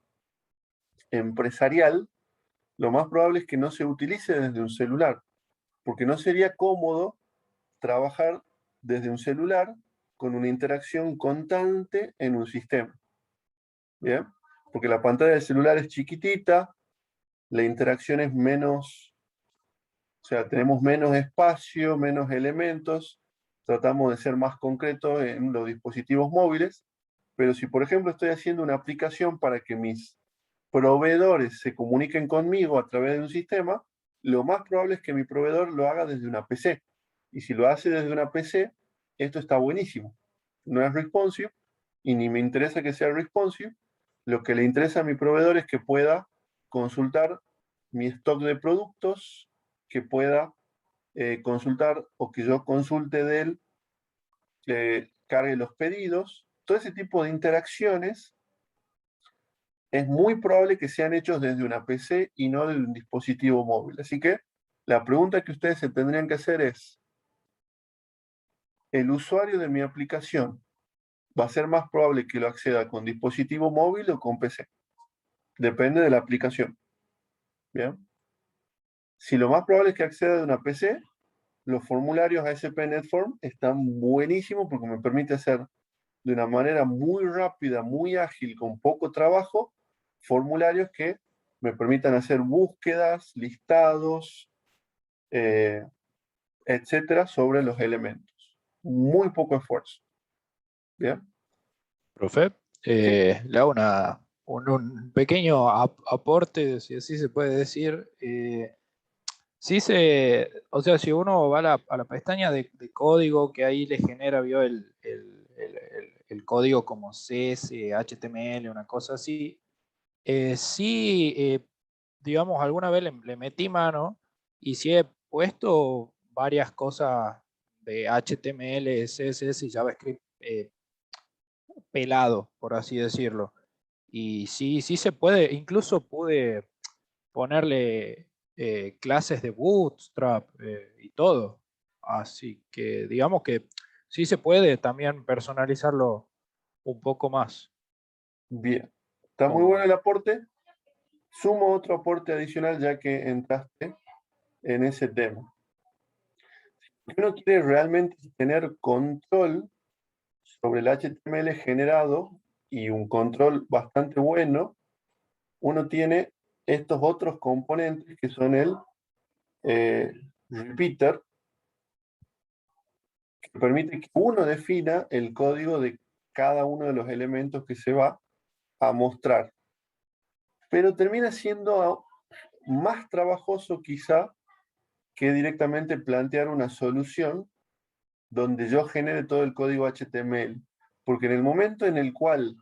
empresarial, lo más probable es que no se utilice desde un celular, porque no sería cómodo trabajar desde un celular con una interacción constante en un sistema. ¿Bien? Porque la pantalla del celular es chiquitita, la interacción es menos, o sea, tenemos menos espacio, menos elementos, tratamos de ser más concretos en los dispositivos móviles, pero si por ejemplo estoy haciendo una aplicación para que mis proveedores se comuniquen conmigo a través de un sistema, lo más probable es que mi proveedor lo haga desde una PC. Y si lo hace desde una PC, esto está buenísimo. No es responsive y ni me interesa que sea responsive. Lo que le interesa a mi proveedor es que pueda consultar mi stock de productos, que pueda consultar o que yo consulte de él, que cargue los pedidos. Todo ese tipo de interacciones es muy probable que sean hechos desde una PC y no desde un dispositivo móvil. Así que la pregunta que ustedes se tendrían que hacer es, el usuario de mi aplicación va a ser más probable que lo acceda con dispositivo móvil o con PC. Depende de la aplicación. ¿Bien? Si lo más probable es que acceda de una PC, los formularios ASP.NET Form están buenísimos porque me permite hacer de una manera muy rápida, muy ágil, con poco trabajo, formularios que me permitan hacer búsquedas, listados, etcétera, sobre los elementos. Muy poco esfuerzo. ¿Bien? Profe, Sí. le hago un pequeño aporte, si así se puede decir. O sea, si uno va a la pestaña de código que ahí le genera, vio el código como CS, HTML, una cosa así, sí, digamos, alguna vez le metí mano y sí he puesto varias cosas de HTML, CSS y JavaScript pelado, por así decirlo. Y sí, sí se puede, incluso pude ponerle clases de Bootstrap y todo. Así que digamos que sí se puede también personalizarlo un poco más. Bien. Está muy Como, bueno el aporte. Sumo otro aporte adicional ya que entraste en ese tema. Si uno quiere realmente tener control sobre el HTML generado y un control bastante bueno, uno tiene estos otros componentes que son el repeater, que permite que uno defina el código de cada uno de los elementos que se va a mostrar. Pero termina siendo más trabajoso quizá que directamente plantear una solución donde yo genere todo el código HTML. Porque en el momento en el cual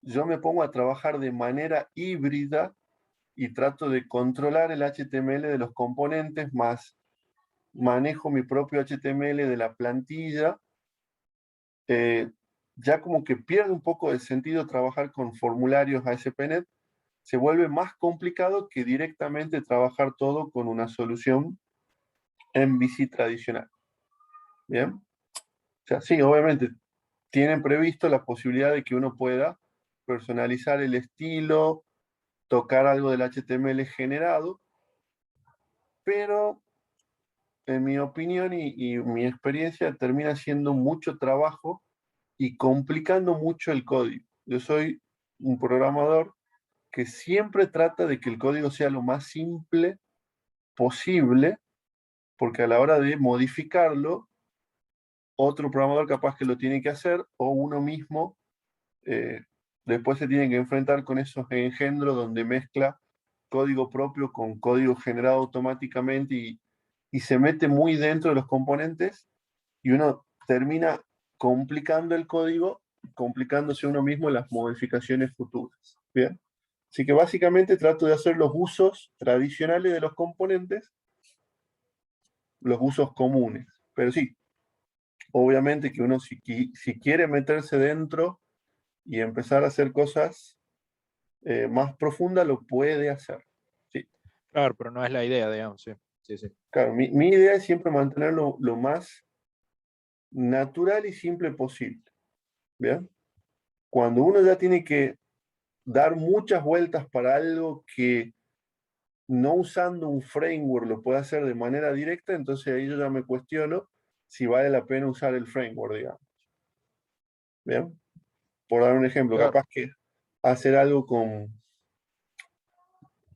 yo me pongo a trabajar de manera híbrida y trato de controlar el HTML de los componentes, más manejo mi propio HTML de la plantilla, ya como que pierde un poco de sentido trabajar con formularios ASP.NET, se vuelve más complicado que directamente trabajar todo con una solución MVC tradicional. ¿Bien? O sea, sí, obviamente tienen previsto la posibilidad de que uno pueda personalizar el estilo, tocar algo del HTML generado, pero en mi opinión y mi experiencia termina siendo mucho trabajo y complicando mucho el código. Yo soy un programador que siempre trata de que el código sea lo más simple posible, porque a la hora de modificarlo, otro programador capaz que lo tiene que hacer o uno mismo eh, después se tiene que enfrentar con esos engendros donde mezcla código propio con código generado automáticamente y se mete muy dentro de los componentes y uno termina complicando el código, complicándose uno mismo las modificaciones futuras. ¿Bien? Así que básicamente trato de hacer los usos tradicionales de los componentes, los usos comunes. Pero sí, obviamente que uno si quiere meterse dentro y empezar a hacer cosas más profundas, lo puede hacer. Sí. claro, pero no es la idea, digamos, sí. Sí, sí. Claro, mi idea es siempre mantenerlo lo más natural y simple posible. ¿Bien? Cuando uno ya tiene que dar muchas vueltas para algo que no usando un framework lo puede hacer de manera directa, entonces ahí yo ya me cuestiono si vale la pena usar el framework, digamos. ¿Bien? Por dar un ejemplo, Claro. capaz que hacer algo con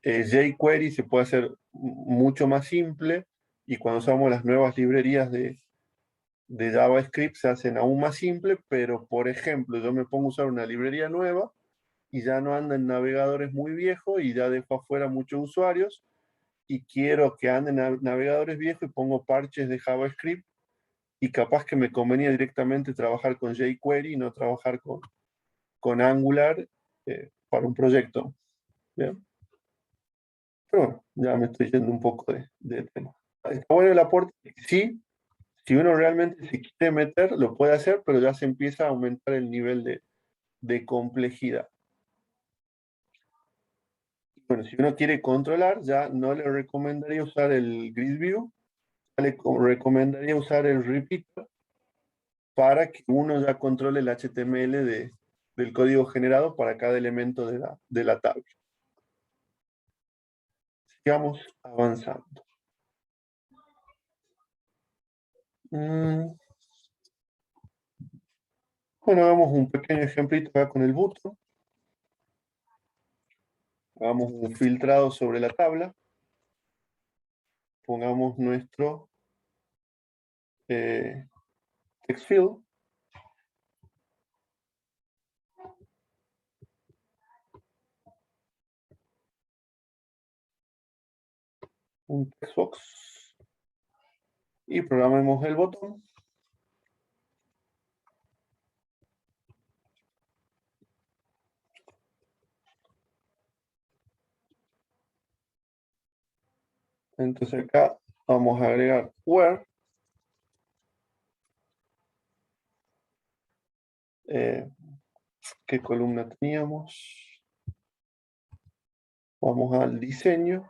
jQuery se puede hacer mucho más simple y cuando usamos las nuevas librerías de JavaScript se hacen aún más simples, pero por ejemplo, yo me pongo a usar una librería nueva y ya no anda en navegadores muy viejos y ya dejo afuera muchos usuarios y quiero que anden navegadores viejos y pongo parches de JavaScript y capaz que me convenía directamente trabajar con jQuery y no trabajar con Angular para un proyecto. ¿Bien? Pero bueno, ya me estoy yendo un poco de tema. Está bueno el aporte. Sí, si uno realmente se quiere meter, lo puede hacer, pero ya se empieza a aumentar el nivel de complejidad. Bueno, si uno quiere controlar, ya no le recomendaría usar el grid view, ya le recomendaría usar el repeater, para que uno ya controle el HTML del código generado para cada elemento de la tabla. Sigamos avanzando. Bueno, hagamos un pequeño ejemplito acá con el button. Hagamos un filtrado sobre la tabla. Pongamos nuestro text field. Un text box. Y programemos el botón. Entonces acá vamos a agregar where. ¿Qué columna teníamos? Vamos al diseño.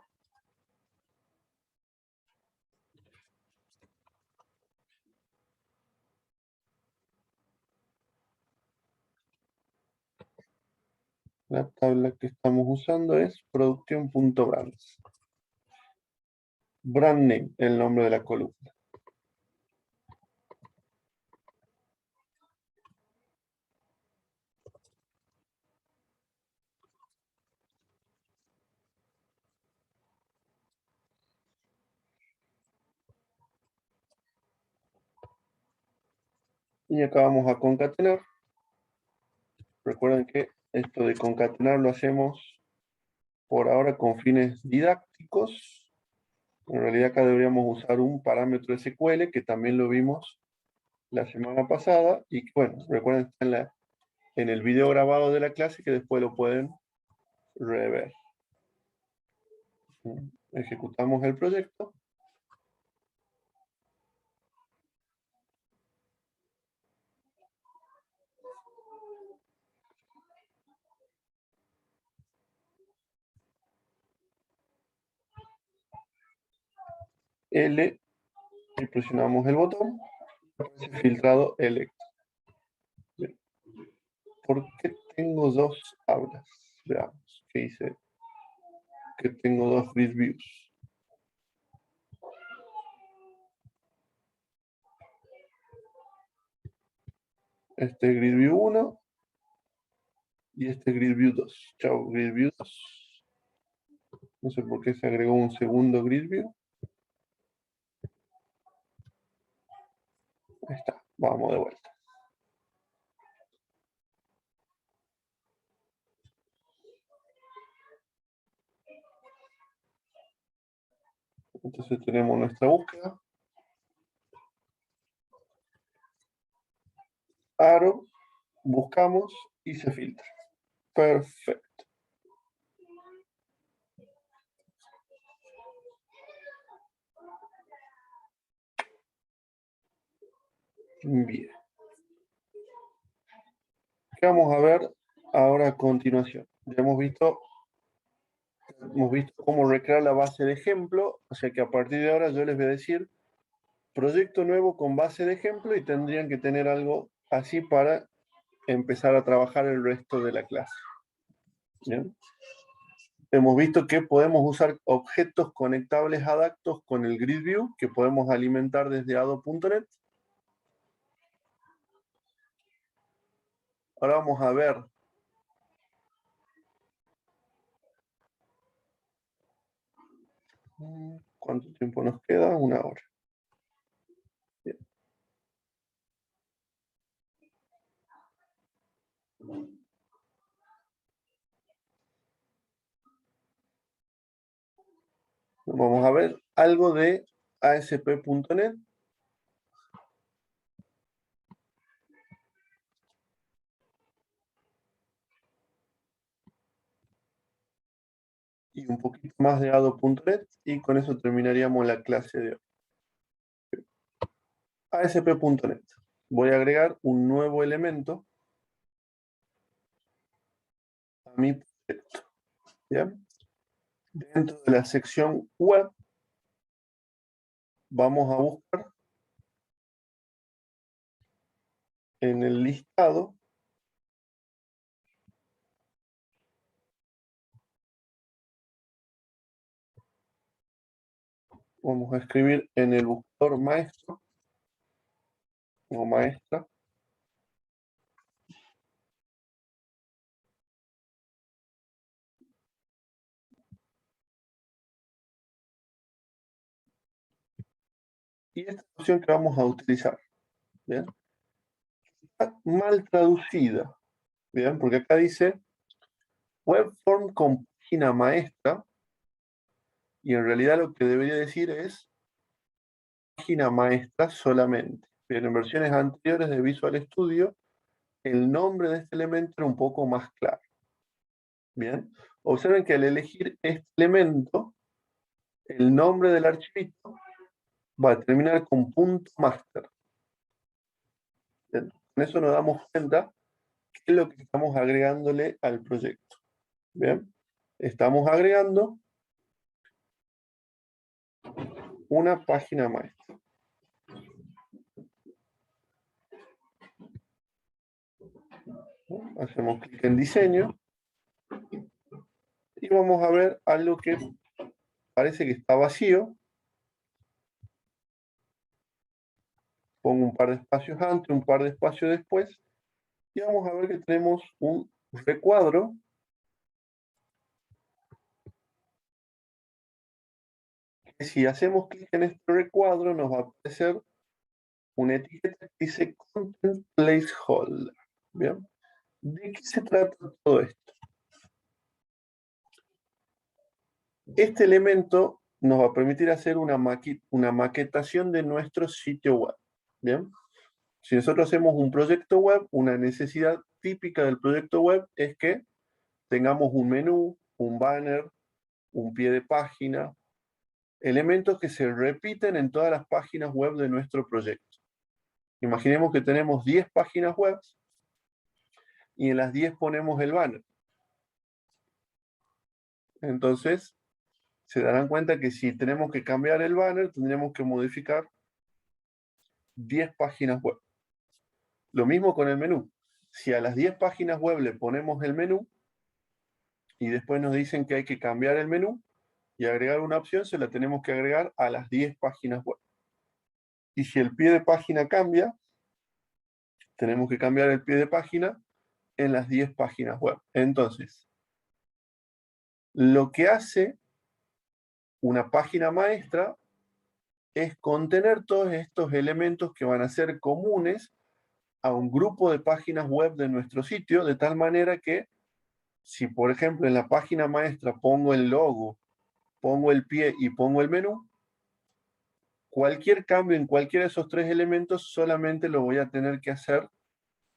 La tabla que estamos usando es production.brands. Brand name, el nombre de la columna. Y acá vamos a concatenar. Recuerden que esto de concatenar lo hacemos por ahora con fines didácticos. En realidad acá deberíamos usar un parámetro SQL que también lo vimos la semana pasada. Y bueno, recuerden que está en el video grabado de la clase que después lo pueden rever. Ejecutamos el proyecto. L y presionamos el botón. Aparece filtrado elect. Bien. ¿Por qué tengo dos tablas? Veamos qué dice. Que tengo dos grid views. Este es grid view 1 y este es grid view 2. Chao, grid view 2. No sé por qué se agregó un segundo grid view. Ahí está, vamos de vuelta. Entonces tenemos nuestra búsqueda. Arrow, buscamos y se filtra. Perfecto. Bien. ¿Qué vamos a ver ahora a continuación? Ya hemos visto cómo recrear la base de ejemplo, o sea que a partir de ahora yo les voy a decir proyecto nuevo con base de ejemplo y tendrían que tener algo así para empezar a trabajar el resto de la clase. ¿Bien? Hemos visto que podemos usar objetos conectables adaptos con el grid view que podemos alimentar desde ado.net. Ahora vamos a ver cuánto tiempo nos queda, 1 hora. Bien. Vamos a ver algo de ASP.NET. Y un poquito más de ado.net y con eso terminaríamos la clase de hoy. ASP.NET. Voy a agregar un nuevo elemento a mi proyecto. ¿Bien? Dentro de la sección web vamos a buscar en el listado, vamos a escribir en el buscador maestro o maestra. Y esta es la opción que vamos a utilizar. ¿Bien? Está mal traducida. ¿Bien? Porque acá dice webform con página maestra. Y en realidad lo que debería decir es página maestra solamente. Pero en versiones anteriores de Visual Studio, el nombre de este elemento era un poco más claro. Bien. Observen que al elegir este elemento, el nombre del archivito va a terminar con .master. Bien. Con eso nos damos cuenta qué es lo que estamos agregándole al proyecto. Bien. Estamos agregando una página maestra. Hacemos clic en diseño y vamos a ver algo que parece que está vacío. Pongo un par de espacios antes, un par de espacios después y vamos a ver que tenemos un recuadro que si hacemos clic en este recuadro nos va a aparecer una etiqueta que dice Content Placeholder. ¿Bien? ¿De qué se trata todo esto? Este elemento nos va a permitir hacer una maquetación de nuestro sitio web. ¿Bien? Si nosotros hacemos un proyecto web, una necesidad típica del proyecto web es que tengamos un menú, un banner, un pie de página, elementos que se repiten en todas las páginas web de nuestro proyecto. Imaginemos que tenemos 10 páginas web y en las 10 ponemos el banner. Entonces, se darán cuenta que si tenemos que cambiar el banner, tendremos que modificar 10 páginas web. Lo mismo con el menú. Si a las 10 páginas web le ponemos el menú y después nos dicen que hay que cambiar el menú y agregar una opción, se la tenemos que agregar a las 10 páginas web. Y si el pie de página cambia, tenemos que cambiar el pie de página en las 10 páginas web. Entonces, lo que hace una página maestra es contener todos estos elementos que van a ser comunes a un grupo de páginas web de nuestro sitio, de tal manera que si, por ejemplo, en la página maestra pongo el logo, pongo el pie y pongo el menú, cualquier cambio en cualquiera de esos tres elementos solamente lo voy a tener que hacer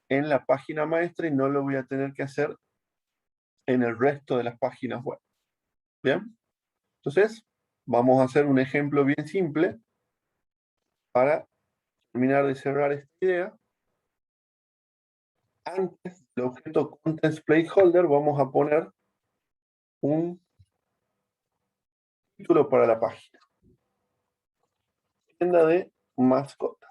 en la página maestra y no lo voy a tener que hacer en el resto de las páginas web. ¿Bien? Entonces, vamos a hacer un ejemplo bien simple para terminar de cerrar esta idea. Antes del objeto Contents Placeholder vamos a poner un título para la página. Tienda de mascotas.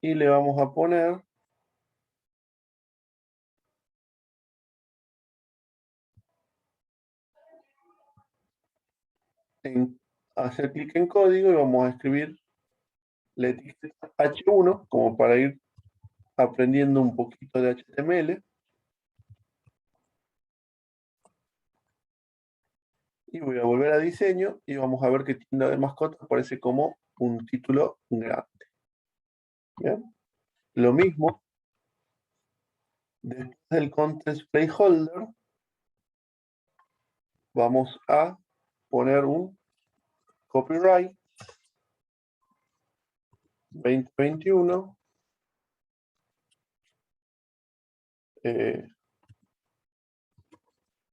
Y le vamos a poner hacer clic en código y vamos a escribir la etiqueta H1 como para ir aprendiendo un poquito de HTML. Y voy a volver a diseño y vamos a ver que tienda de mascotas aparece como un título grande. ¿Bien? Lo mismo, después del Contents Placeholder, vamos a poner un copyright 2021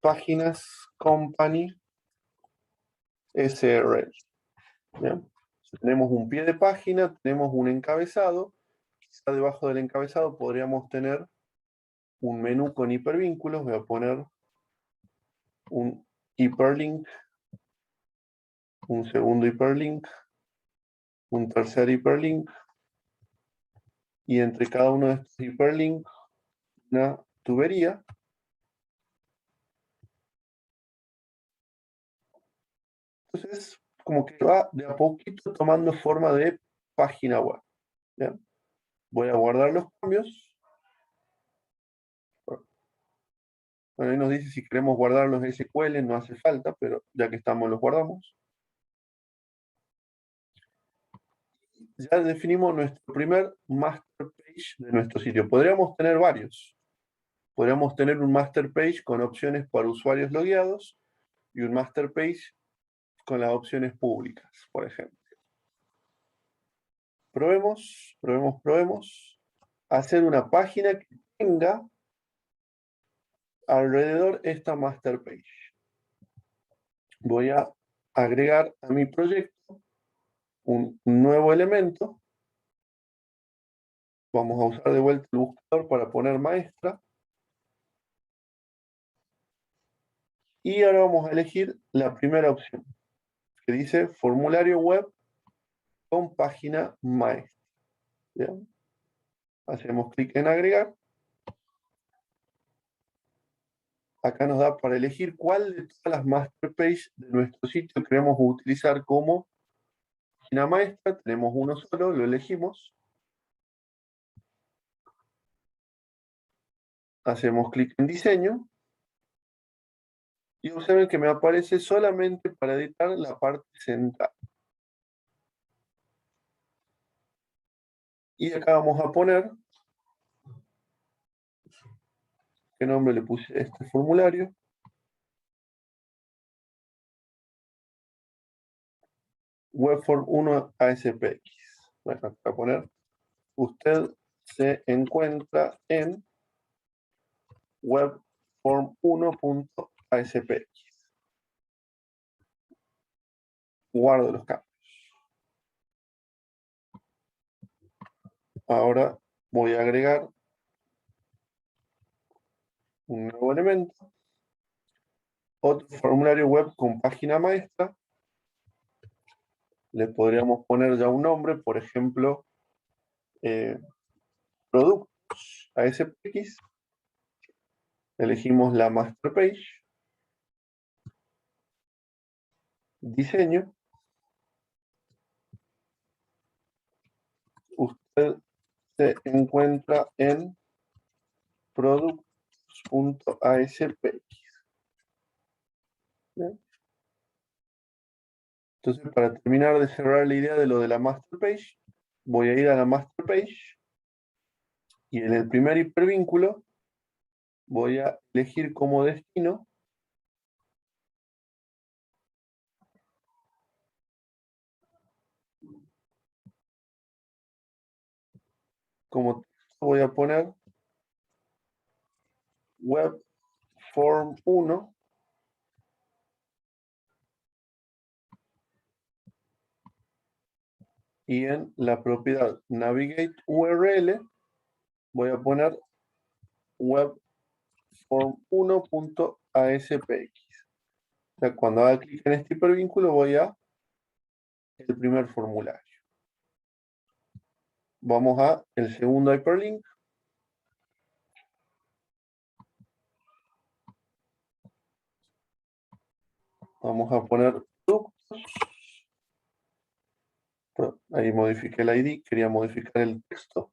páginas company SRL. ¿Bien? Tenemos un pie de página, tenemos un encabezado, quizá debajo del encabezado podríamos tener un menú con hipervínculos, voy a poner un hiperlink, un segundo hiperlink, un tercer hiperlink, y entre cada uno de estos hiperlinks una tubería. Entonces, como que va de a poquito tomando forma de página web. ¿Ya? Voy a guardar los cambios. Bueno, ahí nos dice si queremos guardar los SQL, no hace falta, pero ya que estamos los guardamos. Ya definimos nuestro primer master page de nuestro sitio. Podríamos tener varios. Podríamos tener un master page con opciones para usuarios logueados y un master page con las opciones públicas, por ejemplo. Probemos. Hacer una página que tenga alrededor esta master page. Voy a agregar a mi proyecto un nuevo elemento. Vamos a usar de vuelta el buscador para poner maestra. Y ahora vamos a elegir la primera opción, que dice formulario web con página maestra. ¿Bien? Hacemos clic en agregar. Acá nos da para elegir cuál de todas las master pages de nuestro sitio queremos utilizar como página maestra. Tenemos uno solo, lo elegimos. Hacemos clic en diseño. Y observen que me aparece solamente para editar la parte central. Y acá vamos a poner, ¿qué nombre le puse a este formulario? Webform 1 ASPX. Bueno, acá voy a poner, usted se encuentra en Webform 1.aspx. Guardo los cambios. Ahora voy a agregar un nuevo elemento. Otro formulario web con página maestra. Le podríamos poner ya un nombre, por ejemplo, productos ASPX. Elegimos la master page. Diseño. Usted se encuentra en productos.aspx. Entonces, para terminar de cerrar la idea de lo de la master page, voy a ir a la master page y en el primer hipervínculo voy a elegir como destino como texto voy a poner Webform 1 y en la propiedad Navigate URL voy a poner Webform 1.aspx. O sea, cuando haga clic en este hipervínculo voy a el primer formulario. Vamos a el segundo hyperlink. Vamos a poner productos. Ahí modifiqué el ID, quería modificar el texto.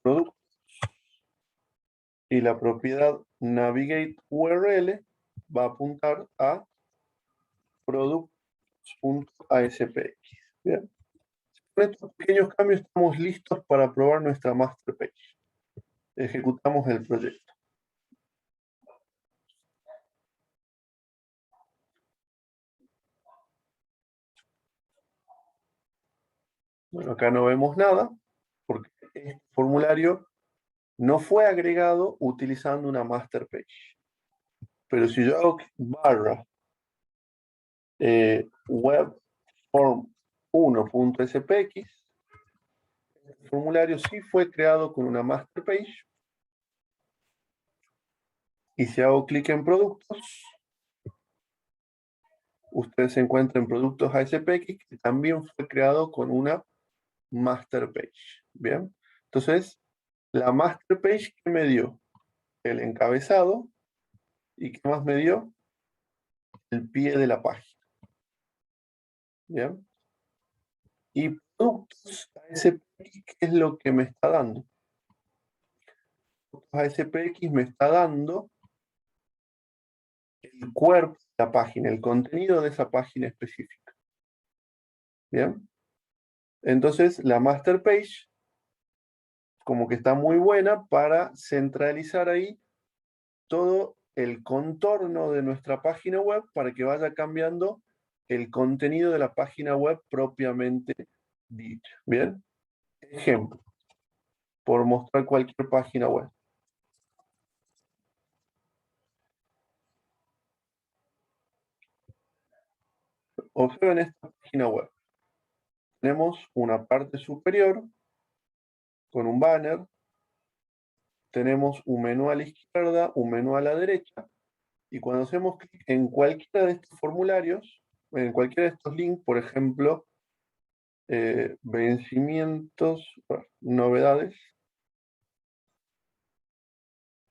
Productos. Y la propiedad Navigate URL va a apuntar a productos.aspx. Bien. Con estos pequeños cambios estamos listos para probar nuestra master page. Ejecutamos el proyecto. Bueno, acá no vemos nada, porque este formulario no fue agregado utilizando una master page. Pero si yo hago barra webform 1.spx, el formulario sí fue creado con una master page. Y si hago clic en productos, usted se encuentra en productos ASPX, que también fue creado con una master page. Bien, entonces la master page, ¿qué me dio? El encabezado. ¿Y qué más me dio? El pie de la página. Bien. Y productos ASPX, ¿qué es lo que me está dando? ASPX me está dando el cuerpo de la página, el contenido de esa página específica. Bien. Entonces, la master page como que está muy buena para centralizar ahí todo el contorno de nuestra página web para que vaya cambiando el contenido de la página web propiamente dicho. Bien. Ejemplo, por mostrar cualquier página web. Observen esta página web. Tenemos una parte superior con un banner. Tenemos un menú a la izquierda, un menú a la derecha. Y cuando hacemos clic en cualquiera de estos formularios, en cualquiera de estos links, por ejemplo, vencimientos, novedades,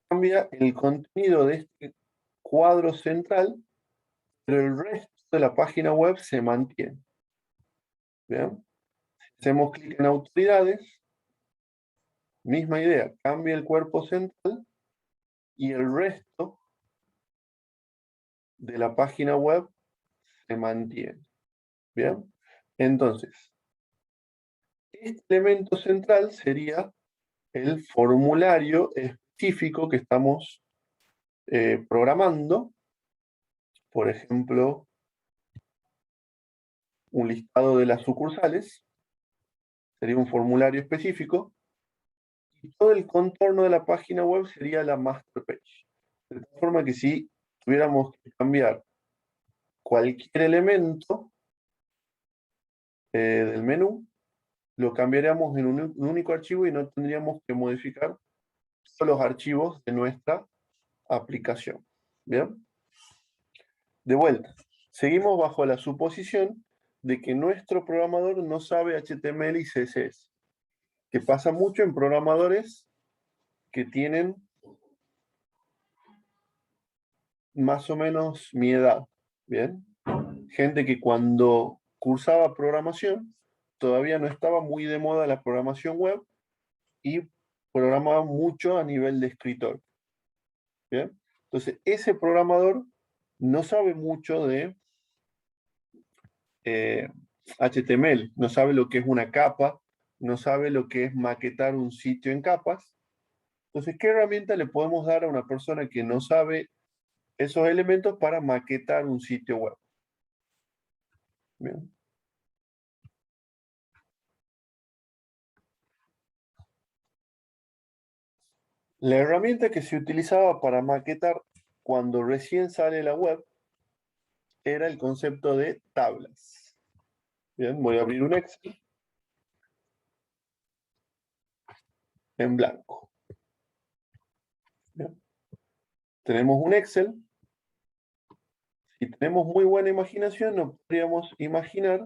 cambia el contenido de este cuadro central, pero el resto de la página web se mantiene. ¿Bien? Hacemos clic en autoridades, misma idea, cambia el cuerpo central y el resto de la página web se mantiene. ¿Bien? Entonces, este elemento central sería el formulario específico que estamos programando. Por ejemplo, un listado de las sucursales. Sería un formulario específico. Y todo el contorno de la página web sería la master page. De tal forma que si tuviéramos que cambiar cualquier elemento del menú, lo cambiaríamos en un único archivo y no tendríamos que modificar todos los archivos de nuestra aplicación. ¿Bien? De vuelta, seguimos bajo la suposición de que nuestro programador no sabe HTML y CSS, que pasa mucho en programadores que tienen más o menos mi edad. ¿Bien? Gente que cuando cursaba programación todavía no estaba muy de moda la programación web y programaba mucho a nivel de escritor. ¿Bien? Entonces, ese programador no sabe mucho de HTML, no sabe lo que es una capa, no sabe lo que es maquetar un sitio en capas. Entonces, ¿qué herramienta le podemos dar a una persona que no sabe esos elementos para maquetar un sitio web? Bien. La herramienta que se utilizaba para maquetar cuando recién sale la web era el concepto de tablas. Bien, voy a abrir un Excel en blanco. Bien. Tenemos un Excel. Si tenemos muy buena imaginación, nos podríamos imaginar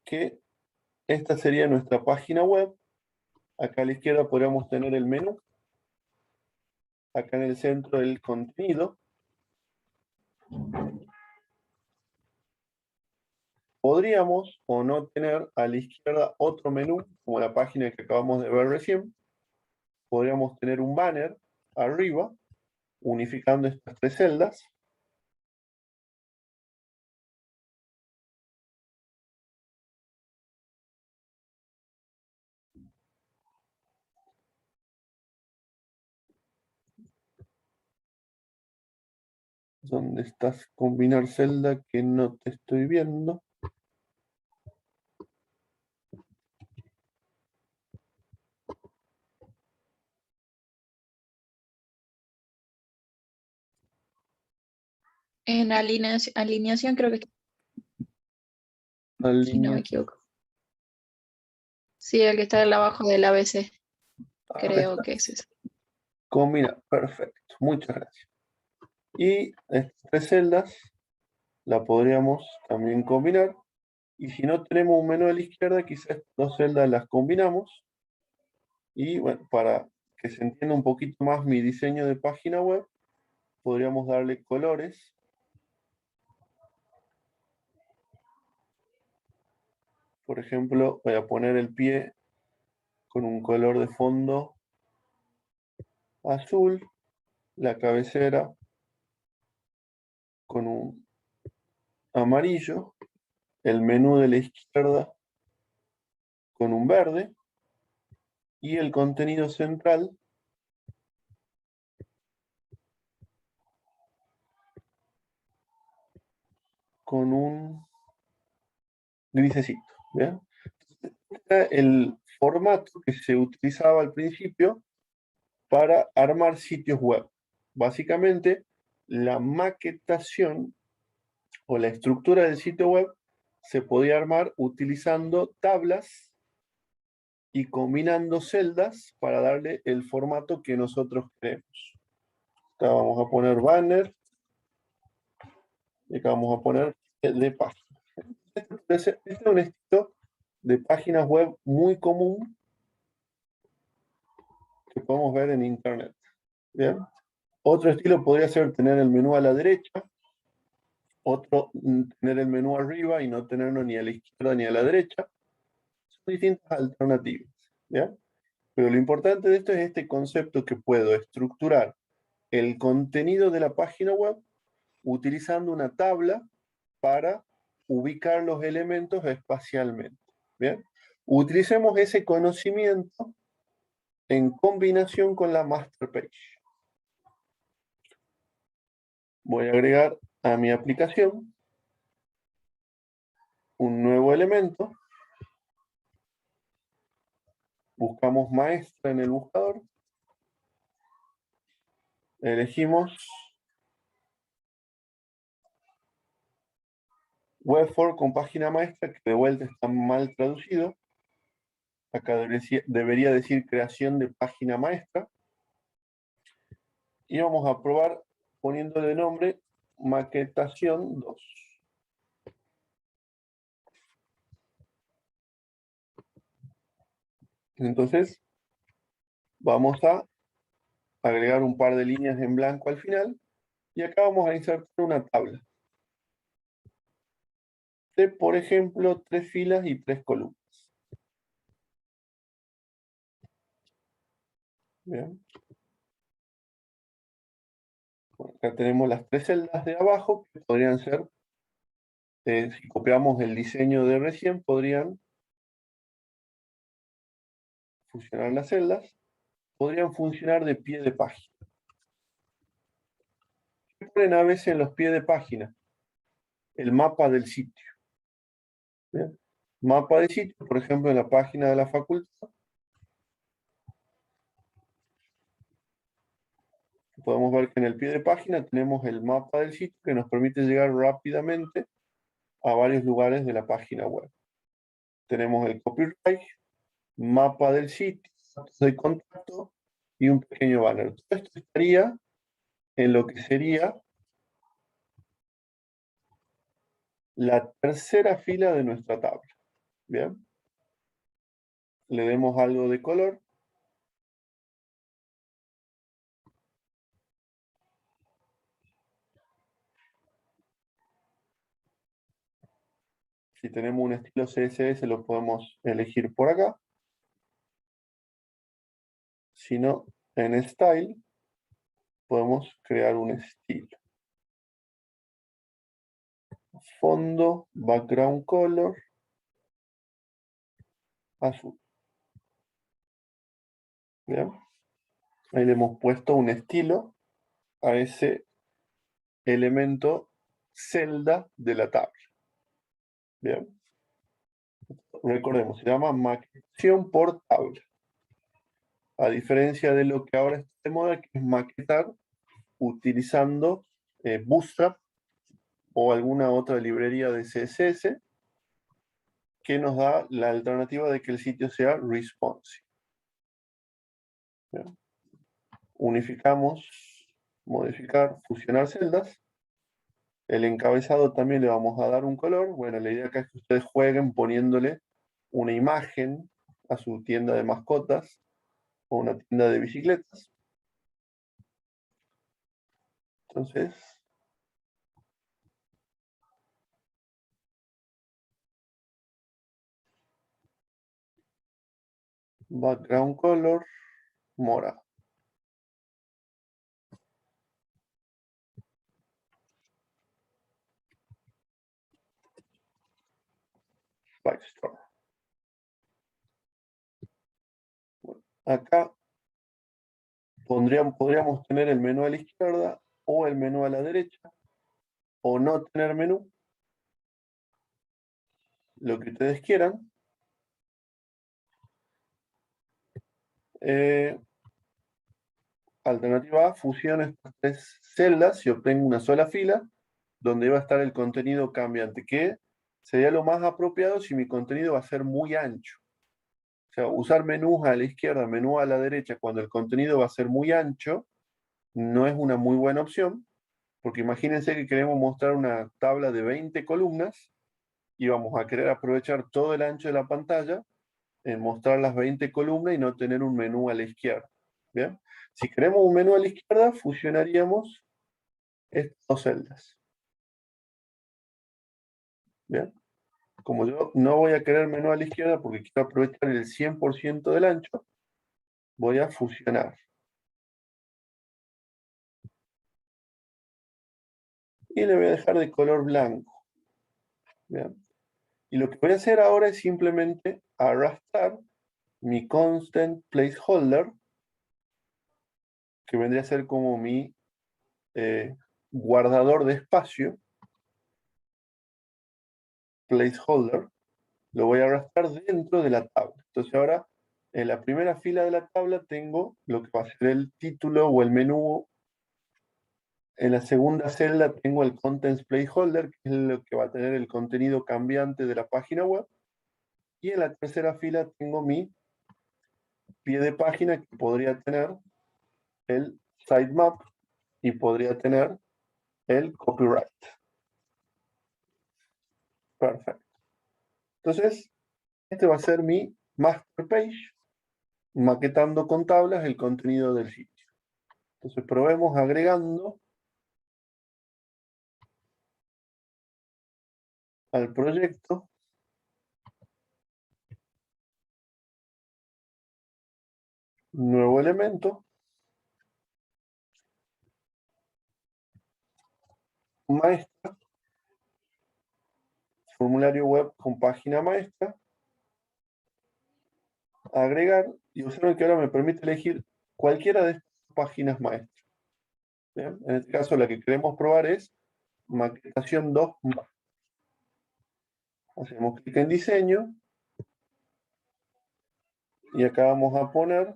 que esta sería nuestra página web. Acá a la izquierda podríamos tener el menú. Acá en el centro el contenido. Podríamos o no tener a la izquierda otro menú, como la página que acabamos de ver recién. Podríamos tener un banner arriba, unificando estas tres celdas. ¿Dónde estás? Combinar celda que no te estoy viendo. En alineación creo que está, si no me equivoco. Sí, el que está abajo del ABC. Creo que es ese. Combina, perfecto, muchas gracias. Y estas tres celdas la podríamos también combinar Y si no tenemos un menú a la izquierda, quizás dos celdas las combinamos. Y bueno, para que se entienda un poquito más mi diseño de página web, podríamos darle colores. Por ejemplo, voy a poner el pie con un color de fondo azul, la cabecera con un amarillo, el menú de la izquierda con un verde y el contenido central con un grisecito. ¿Bien? Este era el formato que se utilizaba al principio para armar sitios web. Básicamente, la maquetación o la estructura del sitio web se podía armar utilizando tablas y combinando celdas para darle el formato que nosotros queremos. Acá vamos a poner banner y acá vamos a poner de página. Este es un estilo de páginas web muy común que podemos ver en internet. ¿Bien? Otro estilo podría ser tener el menú a la derecha, otro tener el menú arriba y no tenerlo ni a la izquierda ni a la derecha. Son distintas alternativas. ¿Bien? Pero lo importante de esto es este concepto que puedo estructurar el contenido de la página web utilizando una tabla para ubicar los elementos espacialmente. ¿Bien? Utilicemos ese conocimiento en combinación con la master page. Voy a agregar a mi aplicación un nuevo elemento. Buscamos maestra en el buscador. Elegimos Web4 con página maestra, que de vuelta está mal traducido. Acá debería decir creación de página maestra. Y vamos a probar poniéndole nombre maquetación 2. Entonces, vamos a agregar un par de líneas en blanco al final. Y acá vamos a insertar una tabla de, por ejemplo, 3 filas y 3 columnas. Bien. Bueno, acá tenemos las 3 celdas de abajo que podrían ser, si copiamos el diseño de recién, podrían fusionar las celdas, podrían funcionar de pie de página. ¿Qué ponen a veces en los pies de página? El mapa del sitio. ¿Bien? Mapa de sitio, por ejemplo, en la página de la facultad. Podemos ver que en el pie de página tenemos el mapa del sitio que nos permite llegar rápidamente a varios lugares de la página web. Tenemos el copyright, mapa del sitio, datos de contacto y un pequeño banner. Todo esto estaría en lo que sería la tercera fila de nuestra tabla. Bien. Le demos algo de color. Si tenemos un estilo CSS lo podemos elegir por acá. Si no, en Style podemos crear un estilo. Fondo, background color, azul. ¿Bien? Ahí le hemos puesto un estilo a ese elemento celda de la tabla. Bien. Recordemos, se llama maquetación por tabla. A diferencia de lo que ahora está de moda, que es maquetar utilizando Bootstrap o alguna otra librería de CSS que nos da la alternativa de que el sitio sea responsive. Bien. Unificamos, modificar, fusionar celdas. El encabezado también le vamos a dar un color. Bueno, la idea acá es que ustedes jueguen poniéndole una imagen a su tienda de mascotas o una tienda de bicicletas. Entonces, background color, mora. Bike Store. Bueno, acá podríamos tener el menú a la izquierda o el menú a la derecha, o no tener menú, lo que ustedes quieran. Alternativa A, fusiono estas 3 celdas y obtengo una sola fila donde va a estar el contenido cambiante, que sería lo más apropiado si mi contenido va a ser muy ancho. O sea, usar menús a la izquierda, menú a la derecha, cuando el contenido va a ser muy ancho, no es una muy buena opción, porque imagínense que queremos mostrar una tabla de 20 columnas y vamos a querer aprovechar todo el ancho de la pantalla en mostrar las 20 columnas y no tener un menú a la izquierda. ¿Bien? Si queremos un menú a la izquierda, fusionaríamos estas 2 celdas. ¿Bien? Como yo no voy a querer menú a la izquierda porque quiero aprovechar el 100% del ancho, voy a fusionar. Y le voy a dejar de color blanco. ¿Bien? Y lo que voy a hacer ahora es simplemente arrastrar mi constant placeholder, que vendría a ser como mi guardador de espacio, placeholder, lo voy a arrastrar dentro de la tabla. Entonces ahora, en la primera fila de la tabla tengo lo que va a ser el título o el menú. En la segunda celda tengo el Contents Placeholder, que es lo que va a tener el contenido cambiante de la página web. Y en la tercera fila tengo mi pie de página, que podría tener el sitemap y podría tener el copyright. Perfecto. Entonces, este va a ser mi master page, maquetando con tablas el contenido del sitio. Entonces, probemos agregando al proyecto nuevo elemento, maestra, formulario web con página maestra, agregar, y observen que ahora me permite elegir cualquiera de estas páginas maestras. ¿Bien? En este caso la que queremos probar es maquetación 2. Hacemos clic en diseño y acá vamos a poner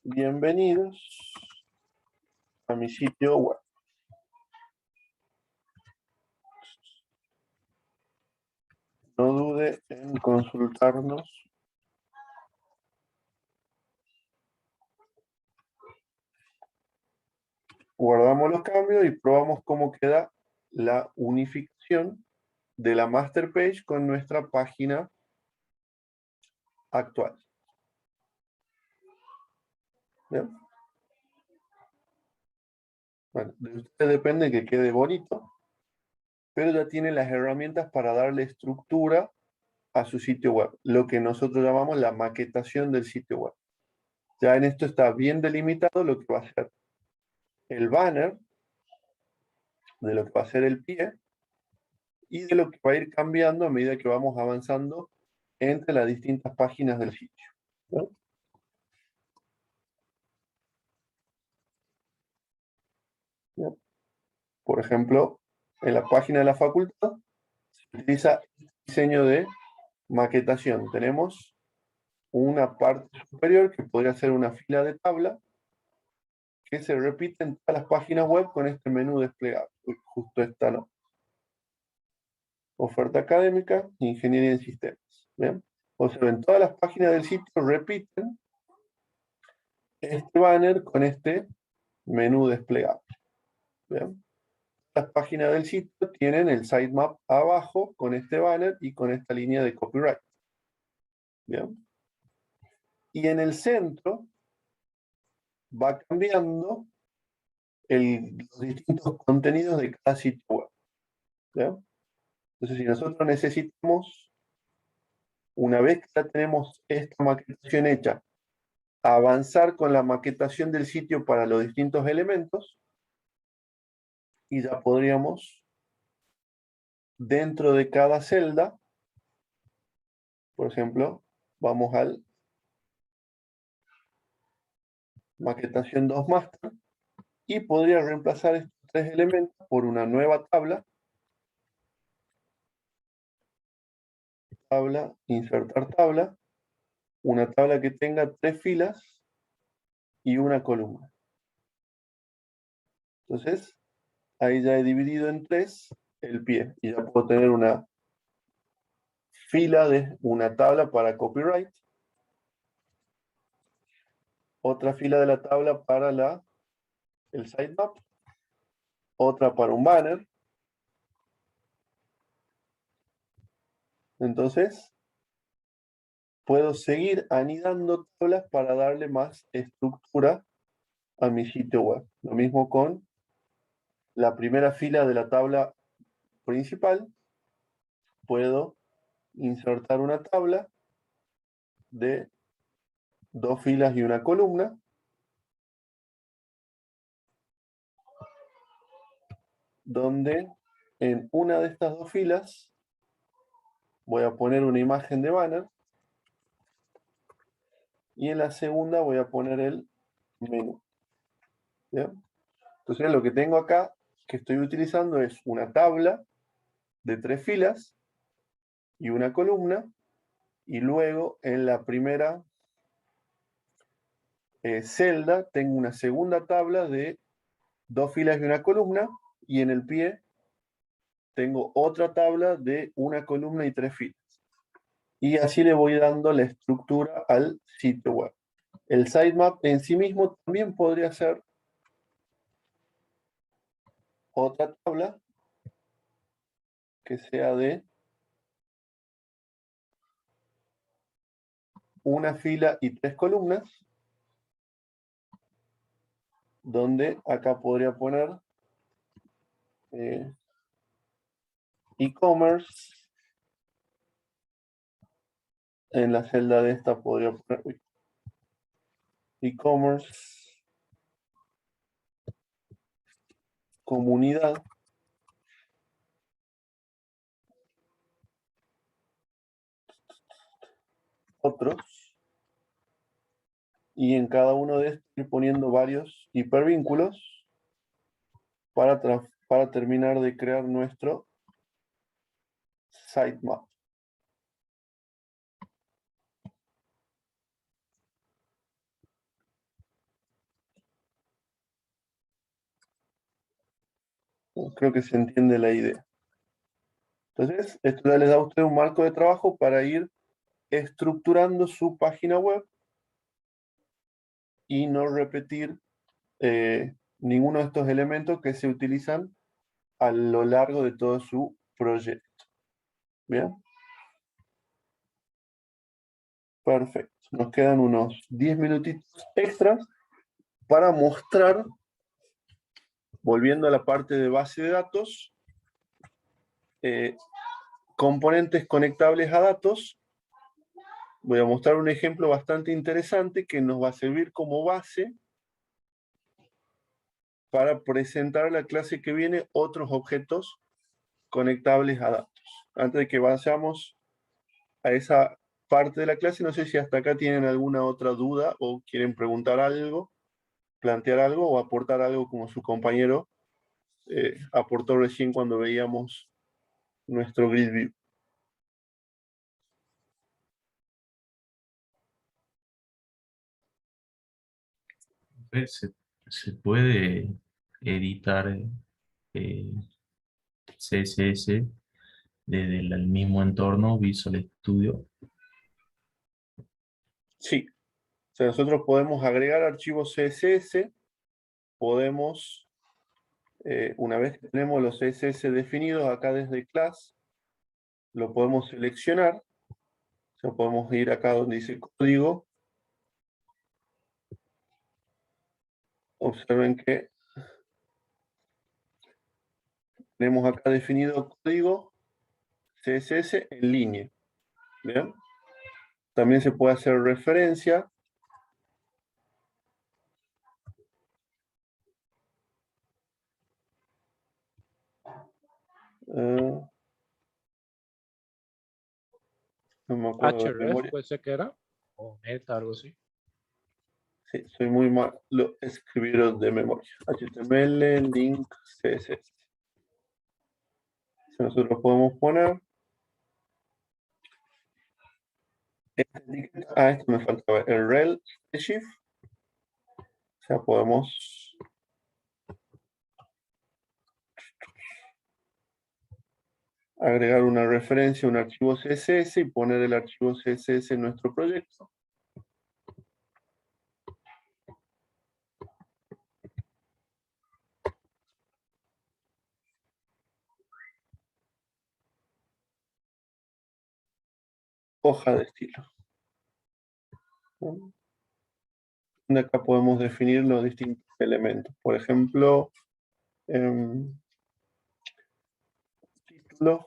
bienvenidos a mi sitio web. No dude en consultarnos. Guardamos los cambios y probamos cómo queda la unificación de la master page con nuestra página actual. ¿Bien? Bueno, de usted depende que quede bonito, pero ya tiene las herramientas para darle estructura a su sitio web, lo que nosotros llamamos la maquetación del sitio web. Ya en esto está bien delimitado lo que va a ser el banner, de lo que va a ser el pie, y de lo que va a ir cambiando a medida que vamos avanzando entre las distintas páginas del sitio. ¿No? ¿No? Por ejemplo, en la página de la facultad se utiliza el diseño de maquetación. Tenemos una parte superior que podría ser una fila de tabla que se repite en todas las páginas web con este menú desplegado. Justo esta no. Oferta académica, ingeniería en sistemas. ¿Bien? Observen, todas las páginas del sitio repiten este banner con este menú desplegado. ¿Bien? Las páginas del sitio tienen el sitemap abajo con este banner y con esta línea de copyright. ¿Bien? Y en el centro va cambiando los distintos contenidos de cada sitio web. ¿Bien? Entonces, si nosotros necesitamos, una vez que ya tenemos esta maquetación hecha, avanzar con la maquetación del sitio para los distintos elementos, y ya podríamos, dentro de cada celda, por ejemplo, vamos al maquetación 2 master, y podría reemplazar estos tres elementos por una nueva tabla, insertar tabla, una tabla que tenga 3 filas y una columna. Entonces, ahí ya he dividido en 3 el pie, y ya puedo tener una fila de una tabla para copyright, otra fila de la tabla para el sitemap, otra para un banner. Entonces, puedo seguir anidando tablas para darle más estructura a mi sitio web. Lo mismo con la primera fila de la tabla principal. Puedo insertar una tabla de 2 filas y una columna, donde en una de estas 2 filas voy a poner una imagen de banner y en la segunda voy a poner el menú. ¿Bien? Entonces lo que tengo acá que estoy utilizando es una tabla de 3 filas y una columna, y luego en la primera celda tengo una segunda tabla de 2 filas y una columna, y en el pie tengo otra tabla de una columna y 3 filas. Y así le voy dando la estructura al sitio web. El sitemap en sí mismo también podría ser otra tabla que sea de una fila y 3 columnas, donde acá podría poner e-commerce. En la celda de esta podría poner e-commerce, comunidad, otros, y en cada uno de estos ir poniendo varios hipervínculos para terminar de crear nuestro sitemap. Creo que se entiende la idea. Entonces, esto ya les da a usted un marco de trabajo para ir estructurando su página web y no repetir ninguno de estos elementos que se utilizan a lo largo de todo su proyecto. ¿Bien? Perfecto. Nos quedan unos 10 minutitos extras para mostrar, volviendo a la parte de base de datos, componentes conectables a datos. Voy a mostrar un ejemplo bastante interesante que nos va a servir como base para presentar a la clase que viene otros objetos conectables a datos. Antes de que vayamos a esa parte de la clase, no sé si hasta acá tienen alguna otra duda o quieren preguntar algo, plantear algo o aportar algo como su compañero aportó recién cuando veíamos nuestro grid view. Se puede editar CSS desde el mismo entorno Visual Studio. Sí, o sea, nosotros podemos agregar archivos CSS, podemos Una vez que tenemos los CSS definidos acá desde class, lo podemos seleccionar. O sea, podemos ir acá donde dice código. Observen que tenemos acá definido código CSS en línea. ¿Bien? También se puede hacer referencia. No me acuerdo de HRF memoria. puede ser que era, o Meta, algo así. Sí, soy muy malo escribir de memoria. HTML, link, CSS. Si nosotros podemos poner. Esto me faltaba. El rel shift. O sea, podemos agregar una referencia a un archivo CSS y poner el archivo CSS en nuestro proyecto. Hoja de estilo. De acá podemos definir los distintos elementos. Por ejemplo, título,